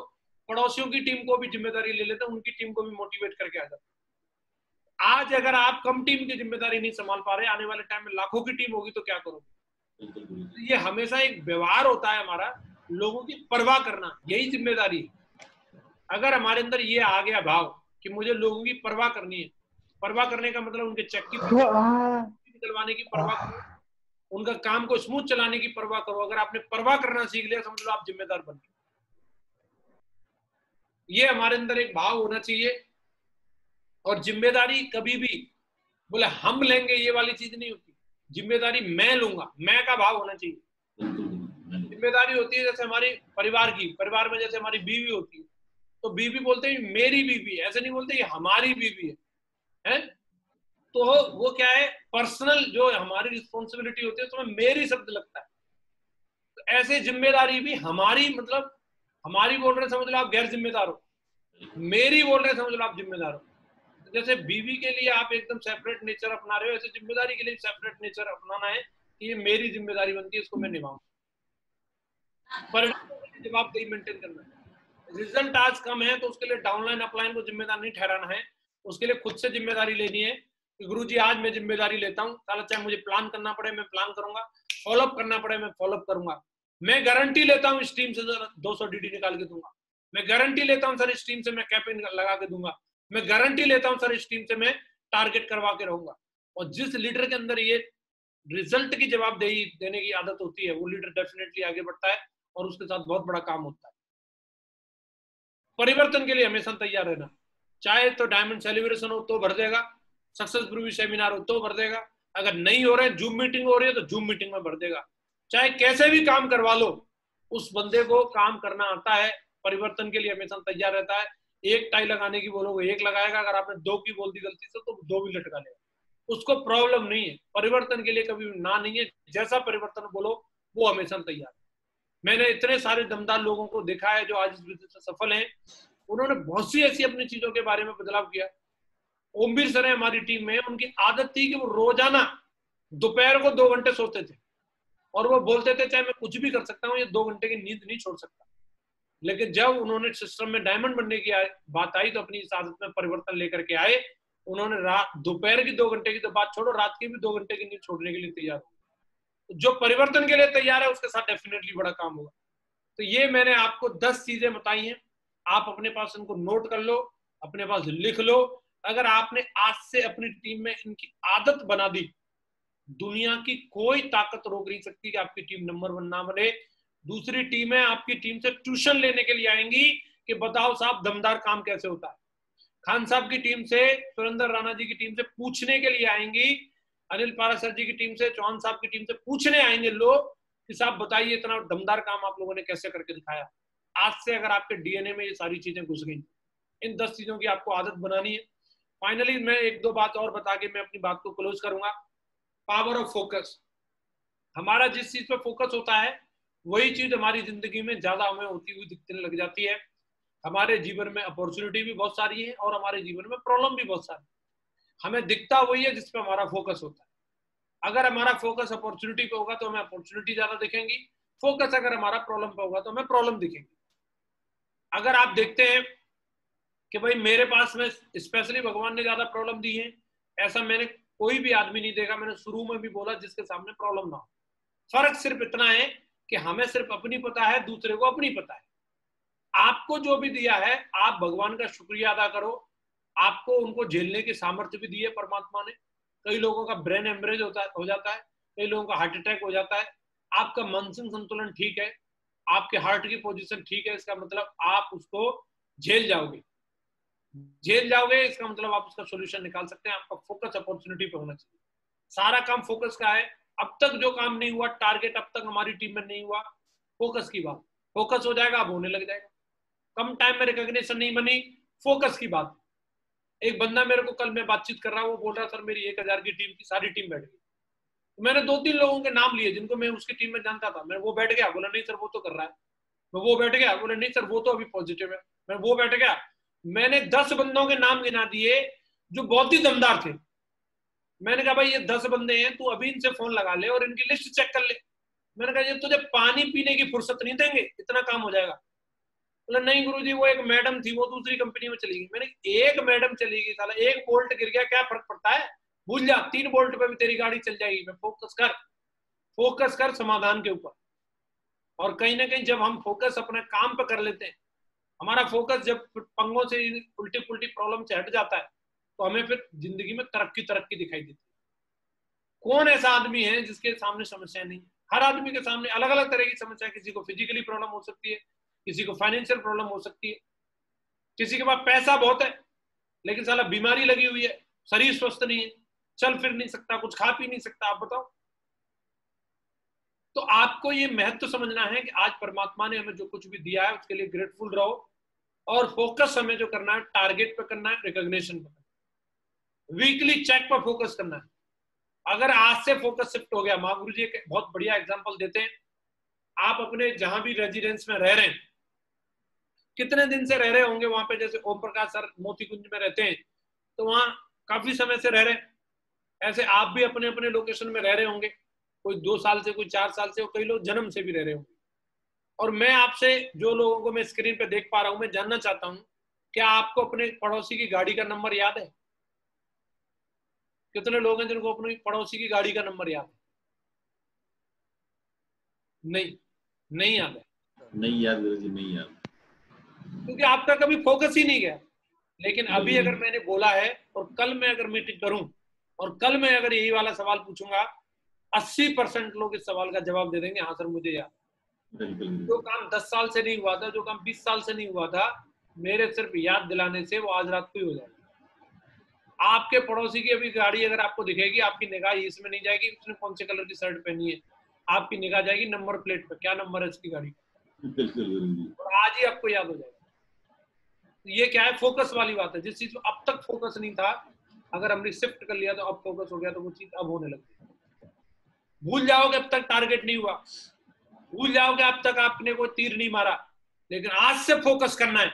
A: पड़ोसियों की टीम को भी जिम्मेदारी ले लेते हैं, उनकी टीम को भी मोटिवेट करके आ जाते हैं। आज अगर आप कम टीम की जिम्मेदारी नहीं संभाल पा रहे, आने वाले टाइम में लाखों की टीम होगी तो क्या करोगे? ये हमेशा एक व्यवहार होता है हमारा, लोगों की परवाह करना, यही जिम्मेदारी है। अगर हमारे अंदर ये आ गया भाव कि मुझे लोगों की परवाह करनी है, परवाह करने का मतलब उनके चेक की निकलवाने की परवाह करो, उनका काम को स्मूथ चलाने की परवाह करो। अगर आपने परवाह करना सीख लिया, समझ लो आप जिम्मेदार बन गए। ये हमारे अंदर एक भाव होना चाहिए। और जिम्मेदारी कभी भी बोले हम लेंगे ये वाली चीज नहीं होती, जिम्मेदारी मैं लूंगा, मैं का भाव होना चाहिए। जिम्मेदारी होती है जैसे हमारी परिवार की, परिवार में जैसे हमारी बीवी होती है, तो बीवी बोलते हैं मेरी बीवी, ऐसे नहीं बोलते ये हमारी बीवी है? तो वो क्या है, पर्सनल जो हमारी रिस्पॉन्सिबिलिटी होती है उसमें मेरी शब्द लगता है। तो ऐसे जिम्मेदारी भी हमारी, मतलब हमारी बोल रहे समझ लो आप गैर जिम्मेदार हो, मेरी बोल रहे समझ लो आप जिम्मेदार हो। जैसे बीवी के लिए आप एकदम सेपरेट नेचर अपना रहे हो, ऐसे जिम्मेदारी के लिए सेपरेट नेचर अपनाना है कि ये मेरी जिम्मेदारी बनती है, इसको मैं निभाऊं। परिणाम के लिए जवाबदेही मेंटेन करना है। रिजल्ट आज कम है तो उसके लिए डाउनलाइन अपलाइन को जिम्मेदार नहीं ठहराना है, उसके लिए खुद से जिम्मेदारी लेनी है कि गुरुजी आज मैं जिम्मेदारी लेता हूँ, साला चाहे मुझे प्लान करना पड़े मैं प्लान करूंगा, फॉलोअप करना पड़े मैं फॉलोअप करूंगा। मैं गारंटी लेता हूँ इस टीम से 200 डीडी निकाल के दूंगा, मैं गारंटी लेता हूँ सर इस टीम से मैं कैपिंग लगा के दूंगा, मैं गारंटी लेता हूँ सर इस टीम से मैं टारगेट करवा के रहूंगा। और जिस लीडर के अंदर ये रिजल्ट की जवाबदेही देने की आदत होती है, वो लीडर डेफिनेटली आगे बढ़ता है और उसके साथ बहुत बड़ा काम होता है। परिवर्तन के लिए हमेशा तैयार रहना, चाहे तो डायमंड सेलिब्रेशन हो तो भर देगा, सक्सेस प्रूवी सेमिनार हो तो भर देगा, अगर नहीं हो रहे जूम मीटिंग हो रही है तो जूम मीटिंग में भर देगा, चाहे कैसे भी काम करवा लो, उस बंदे को काम करना आता है। परिवर्तन के लिए हमेशा तैयार रहता है। एक टाई लगाने की बोलोगे एक लगाएगा, अगर आपने 2 की बोल दी गलती से तो 2 भी लटका लेगा, उसको प्रॉब्लम नहीं है। परिवर्तन के लिए कभी ना नहीं है, जैसा परिवर्तन बोलो वो हमेशा तैयार है। मैंने इतने सारे दमदार लोगों को देखा है जो आज इस बिजनेस में सफल हैं, उन्होंने बहुत सी ऐसी अपनी चीजों के बारे में बदलाव किया। ओमवीर सर है हमारी टीम में, उनकी आदत थी कि वो रोजाना दोपहर को 2 घंटे सोते थे और वो बोलते थे चाहे मैं कुछ भी कर सकता हूँ, ये 2 घंटे की नींद नहीं छोड़ सकता। लेकिन जब उन्होंने सिस्टम में डायमंड बनने की बात आई तो अपनी इस आदत में परिवर्तन लेकर के आए। उन्होंने रात दोपहर की 2 घंटे की तो बात छोड़ो, रात की भी 2 घंटे की नींद छोड़ने के लिए तैयार हो। तो जो परिवर्तन के लिए तैयार है उसके साथ डेफिनेटली बड़ा काम होगा। तो ये मैंने आपको 10 चीजें बताई हैं, आप अपने पास इनको नोट कर लो, अपने पास लिख लो। अगर आपने आज से अपनी टीम में इनकी आदत बना दी, दुनिया की कोई ताकत रोक नहीं सकती कि आपकी टीम नंबर 1 ना बने। दूसरी टीमें आपकी टीम से ट्यूशन लेने के लिए आएंगी कि बताओ साहब दमदार काम कैसे होता है। खान साहब की टीम से, सुरेंद्र राणा जी की टीम से पूछने के लिए आएंगी, अनिल पारासर जी की टीम से, चौहान साहब की टीम से पूछने आएंगे लोग कि साहब बताइए इतना दमदार काम आप लोगों ने कैसे करके दिखाया। आज से अगर आपके डीएनए में ये सारी चीजें घुस गई, इन 10 चीजों की आपको आदत बनानी है। फाइनली मैं 1-2 बात और बता के मैं अपनी बात को क्लोज करूंगा। पावर ऑफ फोकस, हमारा जिस चीज पे फोकस होता है वही चीज हमारी जिंदगी में ज्यादा हमें होती हुई दिखने लग जाती है। हमारे जीवन में अपॉर्चुनिटी भी बहुत सारी है और हमारे जीवन में प्रॉब्लम भी बहुत सारी। हमें दिखता वही है जिस पे हमारा फोकस होता है। अगर हमारा फोकस अपॉर्चुनिटी पे होगा तो हमें अपॉर्चुनिटी ज्यादा दिखेंगी, फोकस अगर हमारा प्रॉब्लम पे होगा तो हमें प्रॉब्लम दिखेंगी। अगर आप देखते हैं कि भाई मेरे पास में स्पेशली भगवान ने ज्यादा प्रॉब्लम दी है, ऐसा मैंने कोई भी आदमी नहीं देखा, मैंने शुरू में भी बोला, जिसके सामने प्रॉब्लम ना हो। फर्क सिर्फ इतना है कि हमें सिर्फ अपनी पता है, दूसरे को अपनी पता है। आपको जो भी दिया है आप भगवान का शुक्रिया अदा करो। आपको उनको झेलने की सामर्थ्य भी दी है परमात्मा ने। कई लोगों का ब्रेन हेमरेज हो जाता है, कई लोगों का हार्ट अटैक हो जाता है। आपका मानसिक संतुलन ठीक है, आपके हार्ट की पोजीशन ठीक है, इसका मतलब आप उसको झेल जाओगे। झेल जाओगे इसका मतलब आप उसका सोल्यूशन निकाल सकते हैं। आपका फोकस अपॉर्चुनिटी पे होना चाहिए। सारा काम फोकस का है। अब तक जो काम नहीं हुआ, टारगेट अब तक हमारी टीम में नहीं हुआ, फोकस की बात। फोकस हो जाएगा, अब होने लग जाएगा। कम टाइम में रिकॉग्निशन नहीं बनी, फोकस की बात। एक बंदा मेरे को कल मैं बातचीत कर रहा हूँ, वो बोल रहा सर मेरी 1000 की टीम की सारी टीम बैठ गई। मैंने 2-3 लोगों के नाम लिए जिनको मैं उसकी टीम में जानता था। मैं वो बैठ गया, बोला नहीं सर वो तो कर रहा है। मैं वो बैठ गया, बोला नहीं सर वो तो अभी पॉजिटिव है। मैं वो बैठ गया, मैंने 10 बंदों के नाम गिना दिए जो बहुत ही दमदार थे। मैंने कहा भाई ये 10 बंदे हैं, तू अभी इनसे फोन लगा ले और इनकी लिस्ट चेक कर ले। मैंने कहा ये तुझे पानी पीने की फुर्सत नहीं देंगे, इतना काम हो जाएगा। बोला नहीं गुरुजी वो एक मैडम थी, वो दूसरी कंपनी में चली गई। मैंने एक मैडम चली गई, साला एक बोल्ट गिर गया, क्या फर्क पड़ता है, भूल जा, 3 बोल्ट पे भी तेरी गाड़ी चल जाएगी। मैं फोकस कर समाधान के ऊपर। और कहीं ना कहीं जब हम फोकस अपने काम पे कर लेते हैं, हमारा फोकस जब पंगों से उल्टी पुल्टी प्रॉब्लम से हट जाता है, तो हमें फिर जिंदगी में तरक्की दिखाई देती है। कौन ऐसा आदमी है जिसके सामने समस्या नहीं है? हर आदमी के सामने अलग अलग तरह की समस्या है। किसी को फिजिकली प्रॉब्लम हो सकती है, किसी को फाइनेंशियल प्रॉब्लम हो सकती है, किसी के पास पैसा बहुत है लेकिन साला बीमारी लगी हुई है, शरीर स्वस्थ नहीं है, चल फिर नहीं सकता, कुछ खा पी नहीं सकता। आप बताओ। तो आपको ये महत्व समझना है कि आज परमात्मा ने हमें जो कुछ भी दिया है उसके लिए ग्रेटफुल रहो, और फोकस हमें जो करना है टारगेट पे करना है, रिकॉग्निशन पे करना है, वीकली चेक पर फोकस करना है। अगर आज से फोकस शिफ्ट हो गया, महागुरु जी एक बहुत बढ़िया एग्जांपल देते हैं। आप अपने जहां भी रेजिडेंस में रह रहे हैं, कितने दिन से रह रहे होंगे वहां पे, जैसे ओम प्रकाश सर मोती कुंज में रहते हैं तो वहां काफी समय से रह रहे हैं। ऐसे आप भी अपने अपने लोकेशन में रह रहे होंगे, कोई 2 साल से, कोई 4 साल से, और कई लोग जन्म से भी रह रहे होंगे। और मैं आपसे, जो लोगों को मैं स्क्रीन पे देख पा रहा हूं, मैं जानना चाहता हूं, क्या आपको अपने पड़ोसी की गाड़ी का नंबर याद है? कितने लोग हैं जिनको अपनी पड़ोसी की गाड़ी का नंबर याद है? नहीं याद है।
B: नहीं याद गुरुजी, नहीं याद,
A: क्योंकि आपका कभी फोकस ही नहीं गया। लेकिन अभी अगर मैंने बोला है और कल मैं अगर मीटिंग करूं और कल मैं अगर यही वाला सवाल पूछूंगा, 80% लोग इस सवाल का जवाब दे देंगे, हाँ सर मुझे याद। जो काम 10 साल से नहीं हुआ था, जो काम 20 साल से नहीं हुआ था, मेरे सिर्फ याद दिलाने से वो आज रात को ही हो जाएगा। आपके पड़ोसी की अभी गाड़ी अगर आपको दिखेगी, आपकी निगाह इसमें नहीं जाएगी उसने कौन से कलर की शर्ट पहनी है, आपकी निगाह जाएगी नंबर प्लेट पर, क्या नंबर है इसकी गाड़ी का, और आज ही आपको याद हो जाएगा। ये क्या है, फोकस वाली बात है। जिस चीज में अब तक फोकस नहीं था, अगर हमने शिफ्ट कर लिया तो अब फोकस हो गया, तो वो चीज अब होने लगी। भूल जाओगे अब तक टारगेट नहीं हुआ, भूल जाओगे अब तक आपने कोई तीर नहीं मारा, लेकिन आज से फोकस करना है।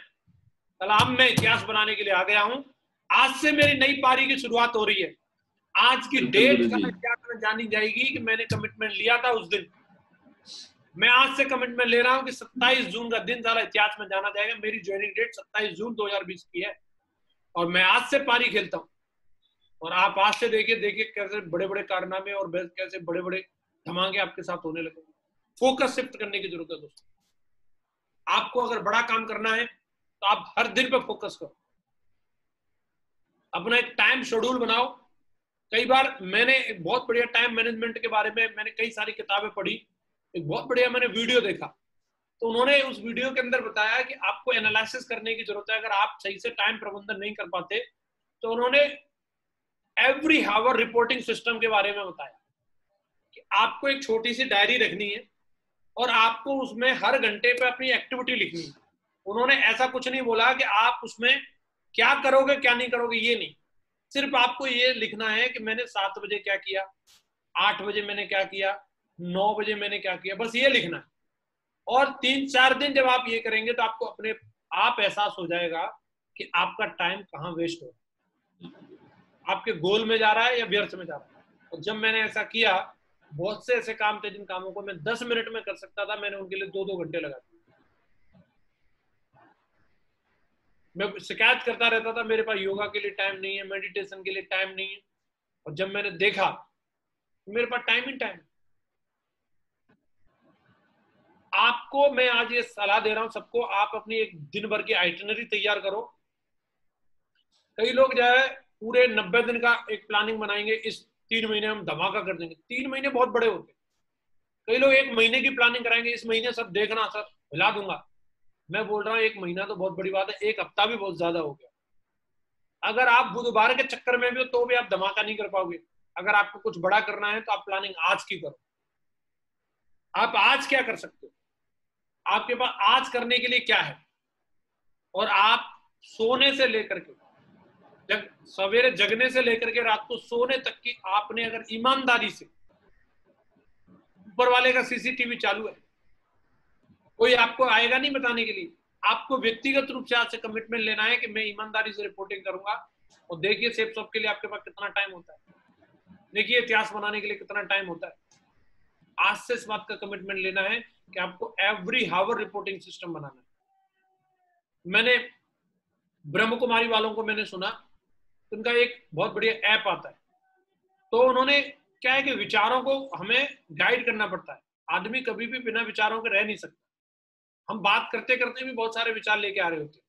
A: कल मैं इतिहास बनाने के लिए आ गया हूं, आज से मेरी नई पारी की शुरुआत हो रही है। आज की डेट का इतिहास में जानी जाएगी कि मैंने कमिटमेंट लिया था उस दिन। मैं आज से कमिटमेंट ले रहा हूं कि 27 जून का दिन सारा इतिहास में जाना जाएगा। मेरी ज्वाइनिंग डेट 27 जून 2020 की है और मैं आज से पारी खेलता हूं। और आप आज से देखिए कैसे बड़े बड़े कारनामे और कैसे बड़े बड़े धमाके आपके साथ होने लगे। फोकस शिफ्ट करने की जरूरत है दोस्तों। आपको अगर बड़ा काम करना है तो आप हर दिन पे फोकस करो, अपना एक टाइम शेड्यूल बनाओ। कई बार मैंने एक बहुत बढ़िया टाइम मैनेजमेंट के बारे में मैंने कई सारी किताबें पढ़ी, एक बहुत बढ़िया मैंने वीडियो देखा, तो उन्होंने उस वीडियो के अंदर बताया कि आपको एनालिसिस करने की जरूरत है। अगर आप सही से टाइम प्रबंधन नहीं कर पाते, तो उन्होंने एवरी हावर रिपोर्टिंग सिस्टम के बारे में बताया कि आपको एक छोटी सी डायरी रखनी है और आपको उसमें हर घंटे पे अपनी एक्टिविटी लिखनी है। उन्होंने ऐसा कुछ नहीं बोला कि आप उसमें क्या करोगे क्या नहीं करोगे, ये नहीं, सिर्फ आपको ये लिखना है कि मैंने 7 बजे क्या किया, 8 बजे मैंने क्या किया, 9 बजे मैंने क्या किया, बस ये लिखना है। और 3-4 दिन जब आप ये करेंगे तो आपको अपने आप एहसास हो जाएगा कि आपका टाइम कहाँ वेस्ट हो रहा है, आपके गोल में जा रहा है या व्यर्थ में जा रहा है। और जब मैंने ऐसा किया, बहुत से ऐसे काम थे जिन कामों को मैं 10 मिनट में कर सकता था, मैंने उनके लिए 2-2 घंटे लगा दिए। मैं शिकायत करता रहता था मेरे पास योगा के लिए टाइम नहीं है, मेडिटेशन के लिए टाइम नहीं है, और जब मैंने देखा तो मेरे पास टाइम ही टाइम। आपको मैं आज ये सलाह दे रहा हूं सबको, आप अपनी एक दिन भर की आइटिनरी तैयार करो। कई लोग जो है पूरे 90 दिन का एक प्लानिंग बनाएंगे, इस 3 महीने हम धमाका कर देंगे। 3 महीने बहुत बड़े होते हैं। कई लोग 1 महीने की प्लानिंग कराएंगे, इस महीने सब देखना सर हिला दूंगा। मैं बोल रहा हूँ 1 महीना तो बहुत बड़ी बात है, 1 हफ्ता भी बहुत ज्यादा हो गया। अगर आप बुधवार के चक्कर में भी हो तो भी आप धमाका नहीं कर पाओगे। अगर आपको कुछ बड़ा करना है तो आप प्लानिंग आज की करो। आप आज क्या कर सकते हो, आपके पास आज करने के लिए क्या है, और आप सोने से लेकर के सवेरे जगने से लेकर के रात को सोने तक की आपने अगर ईमानदारी से ऊपर वाले का सीसीटीवी चालू है, कोई आपको आएगा नहीं बताने के लिए। आपको व्यक्तिगत रूप से आज से कमिटमेंट लेना है कि मैं ईमानदारी से रिपोर्टिंग करूंगा। और देखिए सेफ शॉप के लिए आपके पास कितना टाइम होता है, देखिए इतिहास बनाने के लिए कितना टाइम होता है। आज से इस बात का कमिटमेंट लेना है कि आपको एवरी हावर रिपोर्टिंग सिस्टम बनाना है। मैंने ब्रह्म कुमारी वालों को मैंने सुना, उनका एक बहुत बढ़िया ऐप आता है। तो उन्होंने क्या है कि विचारों को हमें गाइड करना पड़ता है। आदमी कभी भी बिना विचारों के रह नहीं सकता। हम बात करते करते भी बहुत सारे विचार लेके आ रहे होते हैं,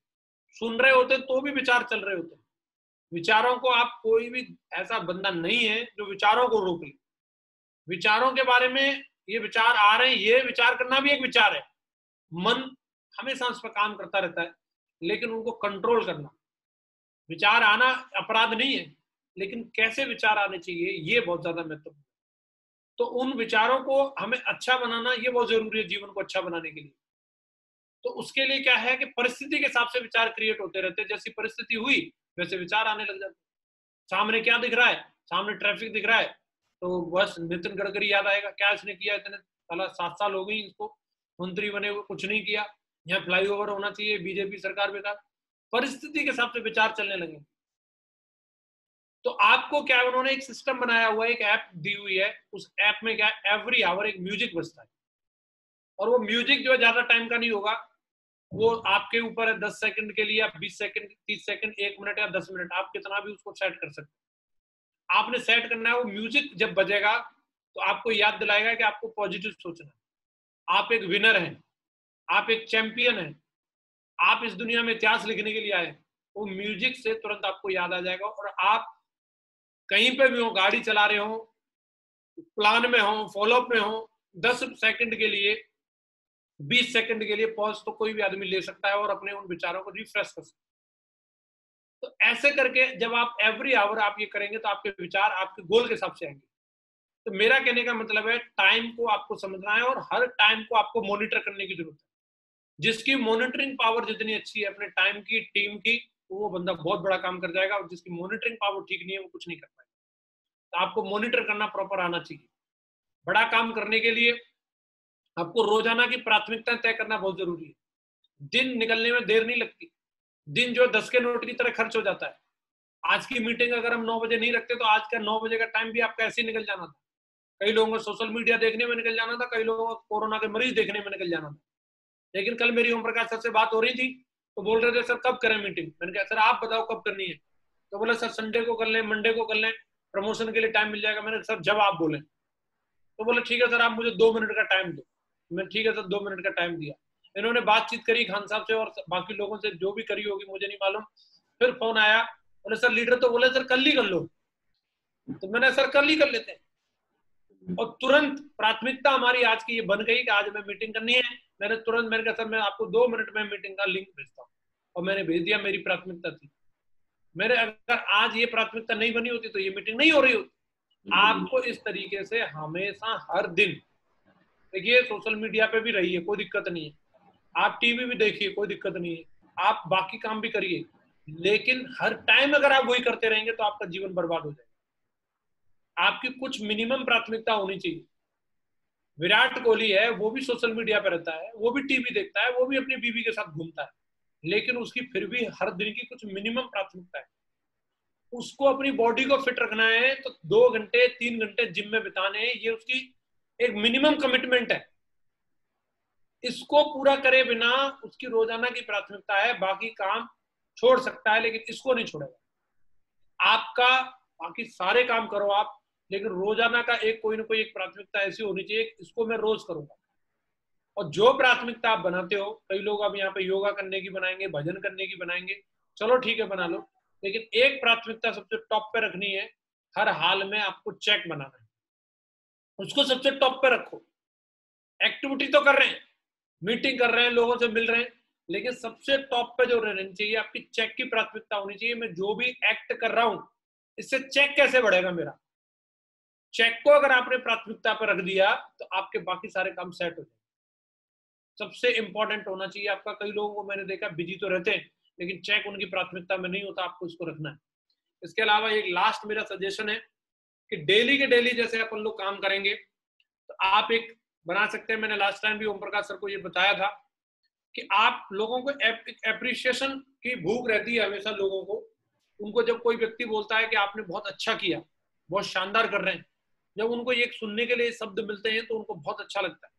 A: सुन रहे होते तो भी विचार चल रहे होते हैं। विचारों को आप, कोई भी ऐसा बंदा नहीं है जो विचारों को रोक ले। विचारों के बारे में, ये विचार आ रहे हैं, ये विचार करना भी एक विचार है। मन हमेशा उस पर काम करता रहता है, लेकिन उनको कंट्रोल करना। विचार आना अपराध नहीं है, लेकिन कैसे विचार आने चाहिए ये बहुत ज्यादा महत्वपूर्ण है। तो उन विचारों को हमें अच्छा बनाना ये बहुत जरूरी है जीवन को अच्छा बनाने के लिए। तो उसके लिए क्या है कि परिस्थिति के हिसाब से विचार क्रिएट होते रहते हैं। जैसी परिस्थिति हुई वैसे विचार आने लग जाते। सामने क्या दिख रहा है, सामने ट्रैफिक दिख रहा है, तो बस नितिन गडकरी याद आएगा। क्या इसने किया, इतने साला 7 साल हो गई इसको मंत्री बने हुए, कुछ नहीं किया। यहाँ फ्लाईओवर होना चाहिए, बीजेपी सरकार बेकार। परिस्थिति के हिसाब से विचार चलने लगे। तो आपको क्या, उन्होंने एक सिस्टम बनाया हुआ है, एक ऐप दी हुई है। उस ऐप में क्या, एवरी आवर एक म्यूजिक बजता है। और वो म्यूजिक जो है ज्यादा टाइम का नहीं होगा, वो आपके ऊपर है। 10 सेकंड के लिए, आप 20 सेकंड, 30 सेकंड, 1 मिनट या 10 मिनट, आप कितना भी उसको सेट कर सकते हैं। आपने सेट करना है। वो म्यूजिक जब बजेगा तो आपको याद दिलाएगा कि आपको पॉजिटिव सोचना है। आप एक विनर हैं, आप एक चैंपियन हैं, आप इस दुनिया में इतिहास लिखने के लिए आए। वो म्यूजिक से तुरंत आपको याद आ जाएगा। और आप कहीं पे भी हो, गाड़ी चला रहे हो, प्लान में हो, फॉलोअप में हो, 10 सेकंड के लिए, 20 सेकंड के लिए पॉज तो कोई भी आदमी ले सकता है और अपने उन विचारों को रिफ्रेश कर सकता है। तो ऐसे करके जब आप एवरी आवर आप ये करेंगे तो आपके विचार आपके गोल के हिसाब से आएंगे। तो मेरा कहने का मतलब है, टाइम को आपको समझना है और हर टाइम को आपको मॉनिटर करने की जरूरत है। जिसकी मॉनिटरिंग पावर जितनी अच्छी है अपने टाइम की, टीम की, तो वो बंदा बहुत बड़ा काम कर जाएगा। और जिसकी मॉनिटरिंग पावर ठीक नहीं है वो कुछ नहीं कर पाएगा। तो आपको मॉनिटर करना प्रॉपर आना चाहिए। बड़ा काम करने के लिए आपको रोजाना की प्राथमिकता तय करना बहुत जरूरी है। दिन निकलने में देर नहीं लगती। दिन जो 10 के नोट की तरह खर्च हो जाता है। आज की मीटिंग अगर हम 9 बजे नहीं रखते तो आज का 9 बजे का टाइम भी आपका ऐसे ही निकल जाना था। कई लोगों को सोशल मीडिया देखने में निकल जाना था, कई लोगों को कोरोना के मरीज देखने में निकल जाना था। लेकिन कल मेरी ओम प्रकाश सर से बात हो रही थी, तो बोल रहे थे सर कब करें मीटिंग। मैंने कहा सर आप बताओ कब करनी है। तो बोले सर संडे को कर लें, मंडे को कर लें, प्रमोशन के लिए टाइम मिल जाएगा। मैंने सर जब आप बोले। तो बोले ठीक है सर आप मुझे 2 मिनट का टाइम दो। मैं ठीक है सर 2 मिनट का टाइम दिया। इन्होंने बातचीत करी खान साहब से और बाकी लोगों से, जो भी करी होगी मुझे नहीं मालूम। फिर फोन आया, बोले सर लीडर तो बोले सर कल ही कर लो। तो मैंने सर कल ही कर लेते हैं। और तुरंत प्राथमिकता हमारी आज की ये बन गई कि आज हमें मीटिंग करनी है। मैंने तुरंत, मैंने कहा सर मैं आपको 2 मिनट में मीटिंग का लिंक भेजता हूँ, और मैंने भेज दिया। मेरी प्राथमिकता थी। मेरे अगर आज ये प्राथमिकता नहीं बनी होती तो ये मीटिंग नहीं हो रही होती। आपको इस तरीके से हमेशा हर दिन, देखिए सोशल मीडिया पे भी रहिए, कोई दिक्कत नहीं है। आप टीवी भी देखिए, कोई दिक्कत नहीं है। आप बाकी काम भी करिए, लेकिन हर टाइम अगर आप वही करते रहेंगे तो आपका जीवन बर्बाद हो जाएगा। आपकी कुछ मिनिमम प्राथमिकता होनी चाहिए। विराट कोहली है, वो भी सोशल मीडिया पर रहता है, वो भी टीवी देखता है, वो भी अपनी बीवी के साथ घूमता है, लेकिन उसकी फिर भी हर दिन की कुछ मिनिमम प्राथमिकता है। उसको अपनी बॉडी को फिट रखना है तो 2 घंटे 3 घंटे जिम में बिताने हैं, ये उसकी एक मिनिमम कमिटमेंट है। इसको पूरा करे बिना उसकी रोजाना की प्राथमिकता है, बाकी काम छोड़ सकता है लेकिन इसको नहीं छोड़ेगा। आपका बाकी सारे काम करो आप, लेकिन रोजाना का एक कोई ना कोई एक प्राथमिकता ऐसी होनी चाहिए, इसको मैं रोज करूंगा। और जो प्राथमिकता आप बनाते हो, कई लोग अब यहाँ पे योगा करने की बनाएंगे, भजन करने की बनाएंगे, चलो ठीक है बना लो, लेकिन एक प्राथमिकता सबसे टॉप पे रखनी है। हर हाल में आपको चेक बनाना है, उसको सबसे टॉप पे रखो। एक्टिविटी तो कर रहे हैं, मीटिंग कर रहे हैं, लोगों से मिल रहे हैं, लेकिन सबसे टॉप पे जो रहनी चाहिए आपकी चेक की प्राथमिकता होनी चाहिए। मैं जो भी एक्ट कर रहा हूं इससे चेक कैसे बढ़ेगा मेरा। चेक को अगर आपने प्राथमिकता पर रख दिया तो आपके बाकी सारे काम सेट हो जाएंगे। सबसे इंपॉर्टेंट होना चाहिए आपका। कई लोगों को मैंने देखा बिजी तो रहते हैं लेकिन चेक उनकी प्राथमिकता में नहीं होता, आपको इसको रखना है। इसके अलावा एक लास्ट मेरा सजेशन है कि डेली के डेली जैसे अपन लोग काम करेंगे तो आप एक बना सकते हैं, मैंने लास्ट टाइम भी ओम प्रकाश सर को ये बताया था कि आप लोगों को एप्रिसिएशन की भूख रहती है हमेशा लोगों को। उनको जब कोई व्यक्ति बोलता है कि आपने बहुत अच्छा किया, बहुत शानदार कर रहे हैं, जब उनको ये सुनने के लिए शब्द मिलते हैं तो उनको बहुत अच्छा लगता है।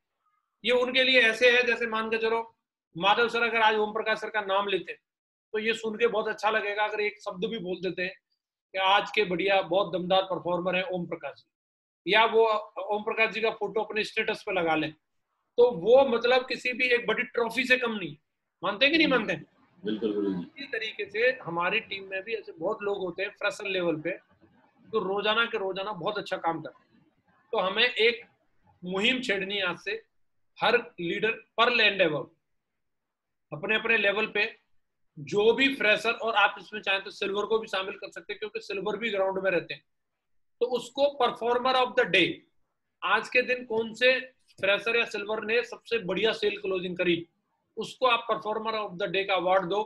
A: ये उनके लिए ऐसे है जैसे मान के चलो माधव सर अगर आज ओम प्रकाश सर का नाम लेते तो ये सुन के बहुत अच्छा लगेगा। अगर एक शब्द भी बोल देते हैं कि आज के बढ़िया बहुत दमदार परफॉर्मर है ओम प्रकाश जी, या वो ओम प्रकाश जी का फोटो अपने स्टेटस पे लगा लें, तो वो मतलब किसी भी एक बड़ी ट्रॉफी से कम नहीं। मानते हैं कि नहीं मानते?
B: बिल्कुल गुरु जी।
A: इसी तरीके से हमारी टीम में भी ऐसे बहुत लोग होते हैं फ्रेशर लेवल पे तो रोजाना के रोजाना बहुत अच्छा काम करते हैं। तो हमें एक मुहिम छेड़नी है आज से, हर लीडर पर लैंड एवब अपने अपने लेवल पे जो भी फ्रेशर, और आप इसमें चाहें तो सिल्वर को भी शामिल कर सकते हैं क्योंकि सिल्वर भी ग्राउंड में रहते हैं, तो उसको परफॉर्मर ऑफ द डे, आज के दिन कौन से फ्रेशर या सिल्वर ने सबसे बढ़िया सेल क्लोजिंग करी, उसको आप परफॉर्मर ऑफ द डे का अवार्ड दो।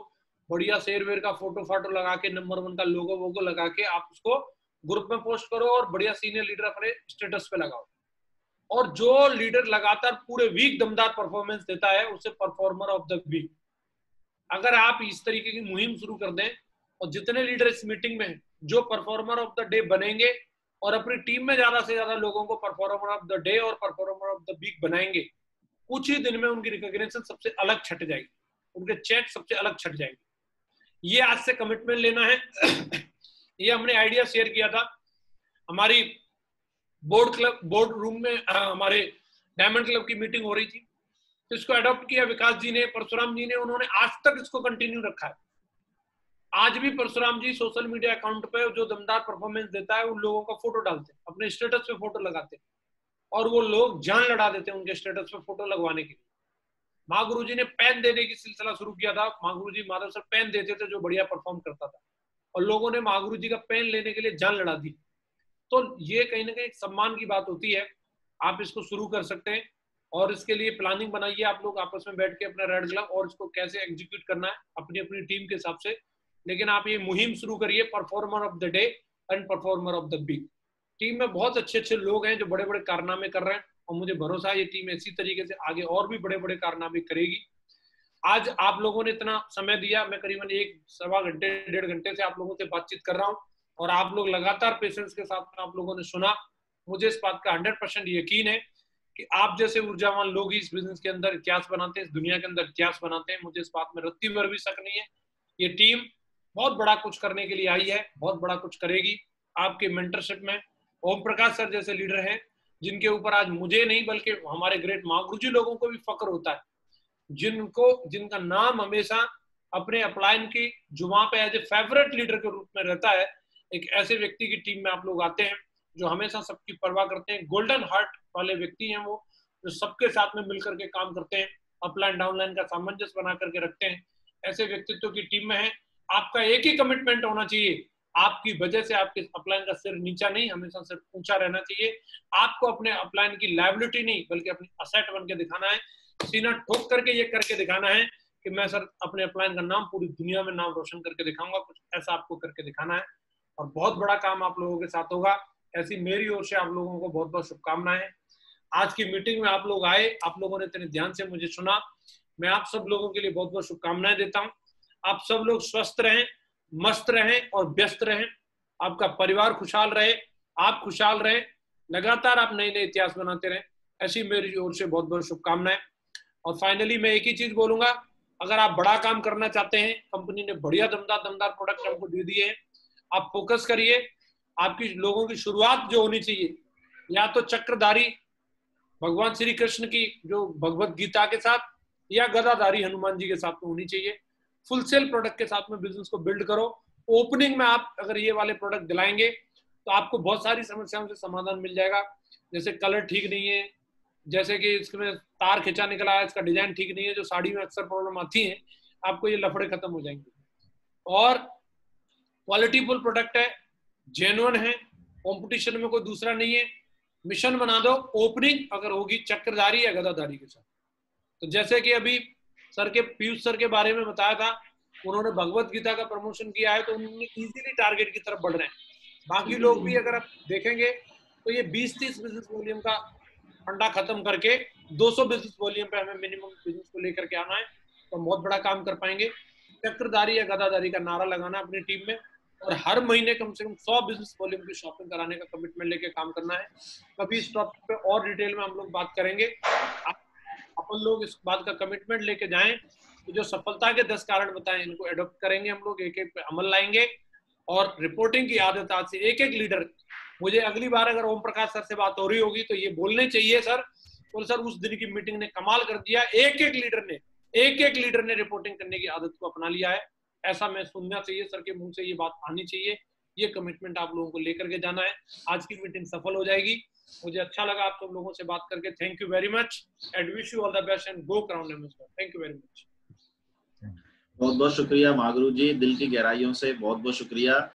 A: बढ़िया शेरवेर का फोटो फाटो लगा के, नंबर 1 का लोगो वोगो लगा के आप उसको ग्रुप में पोस्ट करो और बढ़िया सीनियर लीडर अपने स्टेटस पे लगाओ। और जो लीडर लगातार पूरे वीक दमदार परफॉर्मेंस देता है उसे परफॉर्मर ऑफ द वीक। अगर आप इस तरीके की मुहिम शुरू कर दें और जितने लीडर इस मीटिंग में जो परफॉर्मर ऑफ द डे बनेंगे और अपनी टीम में ज्यादा से ज्यादा लोगों को परफॉर्मर ऑफ द डे और परफॉर्मर ऑफ द वीक बनाएंगे, कुछ ही दिन में उनकी रिकॉग्निशन सबसे अलग छट जाएगी, उनके चेक सबसे अलग छट जाएंगे। ये आज से कमिटमेंट लेना है। ये हमने आइडिया शेयर किया था हमारी बोर्ड रूम में, हमारे डायमंड क्लब की मीटिंग हो रही थी, तो इसको अडॉप्ट किया विकास जी ने, परशुराम जी ने, उन्होंने आज तक इसको कंटिन्यू रखा है। आज भी परशुराम जी सोशल मीडिया अकाउंट पे जो दमदार परफॉर्मेंस देता है उन लोगों का फोटो डालते हैं, अपने स्टेटस पे फोटो लगाते हैं, और वो लोग जान लड़ा देते हैं उनके स्टेटस पे फोटो लगवाने के लिए। महागुरु जी ने पेन देने की सिलसिला शुरू किया था। महागुरु जी माधव सर पेन देते थे जो बढ़िया परफॉर्म करता था, और लोगों ने महागुरु जी का पेन लेने के लिए जान लड़ा दी। तो ये कहीं ना कहीं एक सम्मान की बात होती है। आप इसको शुरू कर सकते हैं और इसके लिए प्लानिंग बनाइए आप लोग आपस में बैठ के अपना रेड ग्लव, और इसको कैसे एग्जीक्यूट करना है अपनी अपनी टीम के हिसाब से। लेकिन आप ये मुहिम शुरू करिए, performer of the day and performer of the week. Team में बहुत अच्छे अच्छे लोग हैं जो बड़े बड़े कारनामे कर रहे हैं, और मुझे भरोसा है ये टीम इसी तरीके से आगे और भी बड़े बड़े कारनामे करेगी। आज आप लोगों ने इतना समय दिया, मैं करीबन 1-1.25 घंटे 1.5 घंटे से आप लोगों से बातचीत कर रहा हूँ, और आप लोग लगातार पेशेंस के साथ आप लोगों ने सुना। मुझे इस बात का 100% यकीन है कि आप जैसे ऊर्जावान लोग ही इस बिजनेस के अंदर इतिहास बनाते हैं, इस दुनिया के अंदर इतिहास बनाते हैं। मुझे इस बात में रत्ती भर भी शक नहीं है। ये टीम बहुत बड़ा कुछ करने के लिए आई है, बहुत बड़ा कुछ करेगी आपके मेंटरशिप में। ओम प्रकाश सर जैसे लीडर हैं जिनके ऊपर आज मुझे नहीं बल्कि हमारे ग्रेट महागुरु जी लोगों को भी फक्र होता है, जिनका नाम हमेशा अपने अपलाइन की जुबान पे एज ए फेवरेट लीडर के रूप में रहता है। एक ऐसे व्यक्ति की टीम में आप लोग आते हैं जो हमेशा सबकी परवाह करते हैं, गोल्डन हार्ट वाले व्यक्ति हैं वो, जो सबके साथ में मिलकर के काम करते हैं, अपलाइन डाउनलाइन का सामंजस्य बना करके रखते हैं। ऐसे व्यक्तित्व की टीम में है। आपका एक ही कमिटमेंट होना चाहिए, आपकी वजह से आपके अपलाइन का सिर नीचा नहीं, हमेशा सिर ऊंचा रहना चाहिए। आपको अपने अपलाइन की लायबिलिटी नहीं बल्कि अपनी असेट बन के दिखाना है, सीना ठोक करके ये करके दिखाना है कि मैं सर अपने अपलाइन का नाम पूरी दुनिया में नाम रोशन करके दिखाऊंगा। कुछ ऐसा आपको करके दिखाना है, और बहुत बड़ा काम आप लोगों के साथ होगा। ऐसी मेरी ओर से आप लोगों को बहुत बहुत शुभकामनाएं। आज की मीटिंग में आप लोग आए, आप लोगों ने इतने ध्यान से मुझे सुना, मैं आप सब लोगों के लिए बहुत बहुत शुभकामनाएं देता हूँ। आप सब लोग स्वस्थ रहें, मस्त रहें और व्यस्त रहें। आपका परिवार खुशहाल रहे, आप खुशहाल रहें, लगातार आप नए नए इतिहास बनाते रहें। ऐसी मेरी ओर से बहुत बहुत शुभकामनाएं। और फाइनली मैं एक ही चीज बोलूंगा, अगर आप बड़ा काम करना चाहते हैं, कंपनी ने बढ़िया दमदार प्रोडक्ट हमको दे दिए हैं, आप फोकस करिए। आपकी लोगों की शुरुआत जो होनी चाहिए या तो चक्रधारी भगवान श्री कृष्ण की जो भगवत गीता के साथ, या गदाधारी हनुमान जी के साथ में होनी चाहिए। फुल सेल प्रोडक्ट के साथ में बिजनेस को बिल्ड करो। ओपनिंग में आप अगर ये वाले प्रोडक्ट दिलाएंगे तो आपको बहुत सारी समस्याओं से समाधान मिल जाएगा। जैसे कलर ठीक नहीं है, जैसे कि इसमें तार खिंचा निकला है, इसका डिजाइन ठीक नहीं है, जो साड़ी में अक्सर प्रॉब्लम आती है, आपको ये लफड़े खत्म हो जाएंगे। और क्वालिटीफुल प्रोडक्ट है, जेन्युइन है, कंपटीशन में कोई दूसरा नहीं है। मिशन बना दो, ओपनिंग अगर होगी चक्रधारी या गदाधारी के साथ। तो जैसे कि अभी सर के पीयूष सर के बारे में बताया था, उन्होंने भगवत गीता का प्रमोशन किया है तो उन्होंने इजीली टारगेट की तरफ बढ़ रहे हैं। बाकी लोग भी अगर आप देखेंगे तो ये 20-30 बिजनेस वॉल्यूम का फंडा खत्म करके 200 बिजनेस वॉल्यूम पे हमें मिनिमम बिजनेस को लेकर के आना है, तो हम बहुत बड़ा काम कर पाएंगे। चक्रधारी या गदाधारी का नारा लगाना अपनी टीम में, और हर महीने कम से कम 100 बिजनेस वॉल्यूम की शॉपिंग कराने का कमिटमेंट लेके काम करना है। कभी इस टॉपिक पे और डिटेल में हम लोग बात करेंगे। अपन लोग इस बात का कमिटमेंट लेके जाएं, तो जो सफलता के 10 कारण बताएं इनको एडॉप्ट करेंगे हम लोग, एक एक पे अमल लाएंगे। और रिपोर्टिंग की आदत आज से एक एक लीडर, मुझे अगली बार अगर ओम प्रकाश सर से बात हो रही होगी तो ये बोलने चाहिए सर, तो सर उस दिन की मीटिंग ने कमाल कर दिया, एक एक लीडर ने रिपोर्टिंग करने की आदत को अपना लिया है। ऐसा मैं सुनना चाहिए सर के मुंह से, ये बात आनी चाहिए। ये कमिटमेंट आप लोगों को लेकर के जाना है। आज की मीटिंग सफल हो जाएगी। मुझे अच्छा लगा आप सब लोगों से बात करके। Thank you very much and wish you all the best and go crown MS. Thank you very much.
B: बहुत बहुत शुक्रिया महागुरु जी, दिल की गहराइयों से बहुत बहुत शुक्रिया।